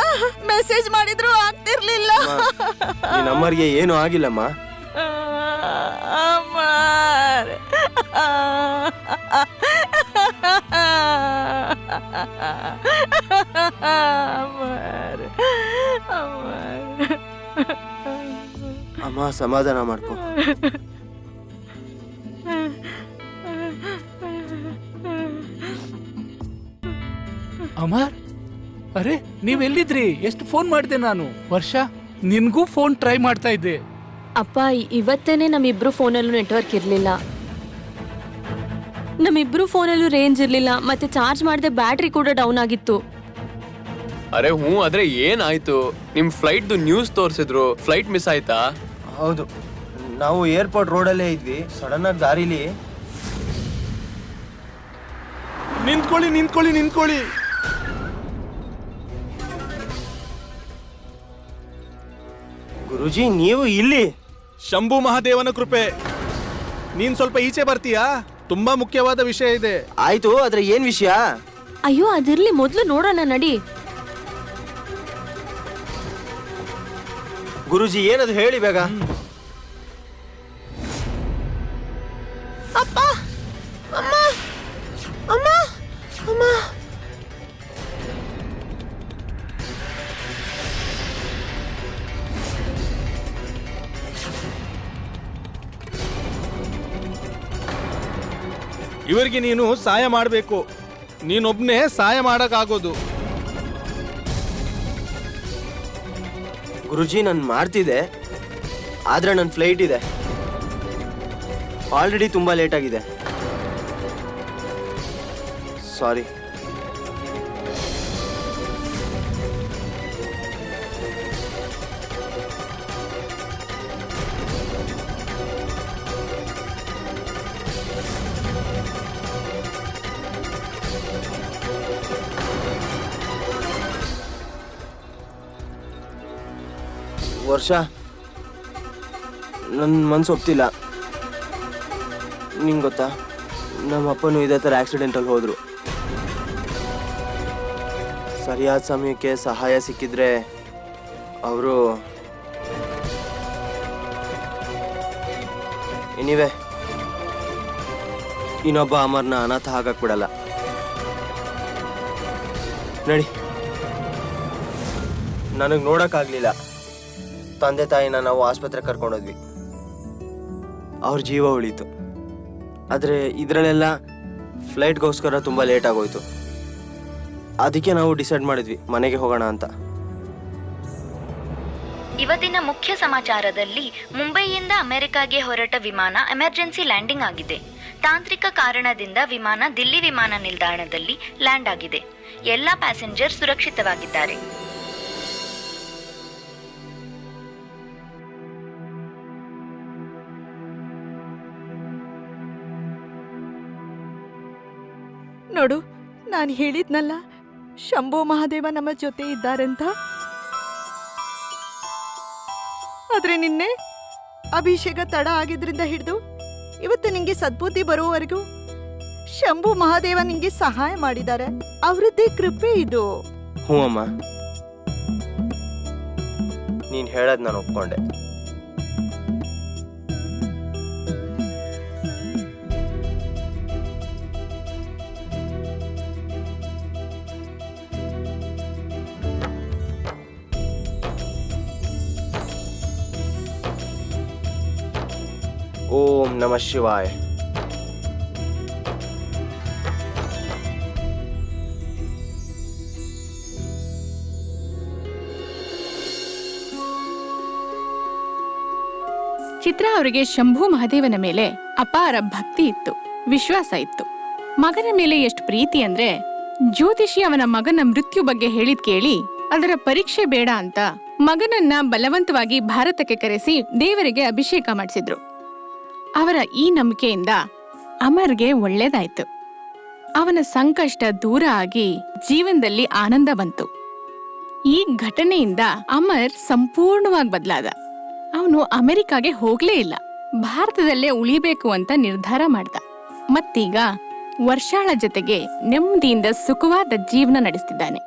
ಮೆಸೇಜ್ ಮಾಡಿದ್ರು ಆಗ್ತಿರ್ಲಿಲ್ಲ. ಈ ನಂಬರ್ಗೆ ಏನು ಆಗಿಲ್ಲಮ್ಮ. ಅಮರ್, ಅಮರ್, ಅಮರ್. ಅಮ್ಮ, ಸಮಾಧಾನ ಮಾಡ್ಕೊ. ಅಮರ್, ಅರೆ ನೀವೆಲ್ಲಿದ್ರಿ? ಎಷ್ಟು ಫೋನ್ ಮಾಡಿದೆ ನಾನು. ವರ್ಷ, ನಿನ್ಗೂ ಫೋನ್ ಟ್ರೈ ಮಾಡ್ತಾ ಇದ್ದೆ. ಅಪ್ಪ ಇವತ್ತೇನೆ ನಮ್ಮಿಬ್ರು ಫೋನಲ್ಲೂ ನೆಟ್ವರ್ಕ್ ಇರ್ಲಿಲ್ಲ. ನಮ್ಮಿಬ್ರು ಫೋನಲ್ಲೂ ರೇಂಜ್ ಇರ್ಲಿಲ್ಲ, ಮತ್ತೆ ಚಾರ್ಜ್ ಮಾಡದೆ ಬ್ಯಾಟ್ರಿ ಕೂಡ ಡೌನ್ ಆಗಿತ್ತು. ಅರೆ ಹ್ಞೂ, ಆದ್ರೆ ಏನಾಯ್ತು? ನಿಮ್ ಫ್ಲೈಟ್ದು ನ್ಯೂಸ್ ತೋರಿಸಿದ್ರು, ಫ್ಲೈಟ್ ಮಿಸ್ ಆಯ್ತಾ? ಹೌದು, ನಾವು ಏರ್ಪೋರ್ಟ್ ರೋಡಲ್ಲೇ ಇದ್ವಿ. ಸಡನ್ ಆಗಿ ದಾರಿಲಿ ನಿಂತ್ಕೊಳ್ಳಿ ನಿಂತ್ಕೊಳ್ಳಿ ನಿಂತ್ಕೊಳ್ಳಿ. ಗುರುಜಿ ನೀವು ಇಲ್ಲಿ? ಶಂಭು ಮಹಾದೇವನ ಕೃಪೆ. ನೀನ್ ಸ್ವಲ್ಪ ಈಚೆ ಬರ್ತೀಯಾ? ತುಂಬಾ ಮುಖ್ಯವಾದ ವಿಷಯ ಇದೆ. ಆಯ್ತು, ಆದ್ರೆ ಏನ್ ವಿಷಯ? ಅಯ್ಯೋ ಅದಿರ್ಲಿ, ಮೊದ್ಲು ನೋಡೋಣ ನಡಿ. ಗುರುಜಿ ಏನದು ಹೇಳಿ ಬೇಗ. ಅಪ್ಪ, ಅಮ್ಮ, ಅಮ್ಮ, ಅಮ್ಮ. ಇವರಿಗೆ ನೀನು ಸಹಾಯ ಮಾಡಬೇಕು. ನೀನೊಬ್ನೇ ಸಹಾಯ ಮಾಡಕ್ಕಾಗೋದು. ಗುರುಜಿ ನಾನು ಮಾಡ್ತಿದ್ದೆ, ಆದ್ರೆ ನನ್ನ ಫ್ಲೈಟ್ ಇದೆ. ಆಲ್ರೆಡಿ ತುಂಬಾ ಲೇಟ್ ಆಗಿದೆ. ಸಾರಿ. ವರ್ಷ ನನ್ನ ಮನ್ಸು ಒಪ್ತಿಲ್ಲ. ನಿಂಗೆ ಗೊತ್ತಾ, ನಮ್ಮ ಅಪ್ಪನೂ ಇದೇ ಥರ ಆಕ್ಸಿಡೆಂಟಲ್ಲಿ ಹೋದರು. ಸರಿಯಾದ ಸಮಯಕ್ಕೆ ಸಹಾಯ ಸಿಕ್ಕಿದ್ರೆ ಅವರು ಎನಿವೆ ಇನ್ನೊಬ್ಬ ಅಮರ್ನ ಅನಾಥ ಆಗಕ್ಕೆ ಬಿಡಲ್ಲ. ನಡಿ. ನನಗೆ ನೋಡೋಕ್ಕಾಗಲಿಲ್ಲ. ತಂದೆ ತಾಯಿನ ನಾವು ಆಸ್ಪತ್ರೆಗೆ ಕರ್ಕೊಂಡೋದ್ವಿ. ಅವ್ರ ಜೀವ ಉಳೀತು. ಆದರೆ ಇದರಲ್ಲೆಲ್ಲ ಫ್ಲೈಟ್ಗೋಸ್ಕರ ತುಂಬ ಲೇಟ್ ಆಗೋಯ್ತು. ಅದಕ್ಕೆ ನಾವು ಡಿಸೈಡ್ ಮಾಡಿದ್ವಿ ಮನೆಗೆ ಹೋಗೋಣ ಅಂತ. ಇವತ್ತಿನ ಮುಖ್ಯ ಸಮಾಚಾರದಲ್ಲಿ ಮುಂಬೈಯಿಂದ ಅಮೆರಿಕಾಗೆ ಹೊರಟ ವಿಮಾನ ಎಮರ್ಜೆನ್ಸಿ ಲ್ಯಾಂಡಿಂಗ್ ಆಗಿದೆ. ತಾಂತ್ರಿಕ ಕಾರಣದಿಂದ ವಿಮಾನ ದಿಲ್ಲಿ ವಿಮಾನ ನಿಲ್ದಾಣದಲ್ಲಿ ಲ್ಯಾಂಡ್ ಆಗಿದೆ. ಎಲ್ಲ ಪ್ಯಾಸೆಂಜರ್ ಸುರಕ್ಷಿತವಾಗಿದ್ದಾರೆ. ನೋಡು, ನಾನು ಹೇಳಿದ್ನಲ್ಲ ಶಂಭು ಮಹಾದೇವ ನಮ್ಮ ಜೊತೆ ಇದ್ದಾರಂತ. ಆದ್ರೆ ನಿನ್ನೆ ಅಭಿಷೇಕ ತಡ ಆಗಿದ್ರಿಂದ ಹಿಡಿದು ಇವತ್ತು ನಿಂಗೆ ಸದ್ಬುದ್ಧಿ ಬರುವವರೆಗೂ ಶಂಭು ಮಹಾದೇವ ನಿಂಗೆ ಸಹಾಯ ಮಾಡಿದ್ದಾರೆ. ಅವರದ್ದೇ ಕೃಪೆ ಇದು. ಹ್ಞೂ ಅಮ್ಮ, ನೀನು ಹೇಳೋದು ನಾನು ಒಪ್ಕೊಂಡೆ. ಓಂ ನಮಃ ಶಿವಾಯ. ಚಿತ್ರಾ ಅವರಿಗೆ ಶಂಭು ಮಹಾದೇವನ ಮೇಲೆ ಅಪಾರ ಭಕ್ತಿ ಇತ್ತು, ವಿಶ್ವಾಸ ಇತ್ತು. ಮಗನ ಮೇಲೆ ಎಷ್ಟು ಪ್ರೀತಿ ಅಂದ್ರೆ ಜ್ಯೋತಿಷಿ ಅವನ ಮಗನ ಮೃತ್ಯು ಬಗ್ಗೆ ಹೇಳಿದ್ ಕೇಳಿ ಅದರ ಪರೀಕ್ಷೆ ಬೇಡ ಅಂತ ಮಗನನ್ನ ಬಲವಂತವಾಗಿ ಭಾರತಕ್ಕೆ ಕರೆಸಿ ದೇವರಿಗೆ ಅಭಿಷೇಕ ಮಾಡಿಸಿದ್ರು. ಅವರ ಈ ನಂಬಿಕೆಯಿಂದ ಅಮರ್ಗೆ ಒಳ್ಳೇದಾಯ್ತು. ಅವನ ಸಂಕಷ್ಟ ದೂರ ಆಗಿ ಜೀವನದಲ್ಲಿ ಆನಂದ ಬಂತು. ಈ ಘಟನೆಯಿಂದ ಅಮರ್ ಸಂಪೂರ್ಣವಾಗಿ ಬದಲಾದ. ಅವನು ಅಮೆರಿಕಾಗೆ ಹೋಗ್ಲೇ ಇಲ್ಲ, ಭಾರತದಲ್ಲೇ ಉಳಿಬೇಕು ಅಂತ ನಿರ್ಧಾರ ಮಾಡ್ದ. ಮತ್ತೀಗ ವರ್ಷಾಳ ಜೊತೆಗೆ ನೆಮ್ಮದಿಯಿಂದ ಸುಖವಾದ ಜೀವನ ನಡೆಸ್ತಿದ್ದಾನೆ.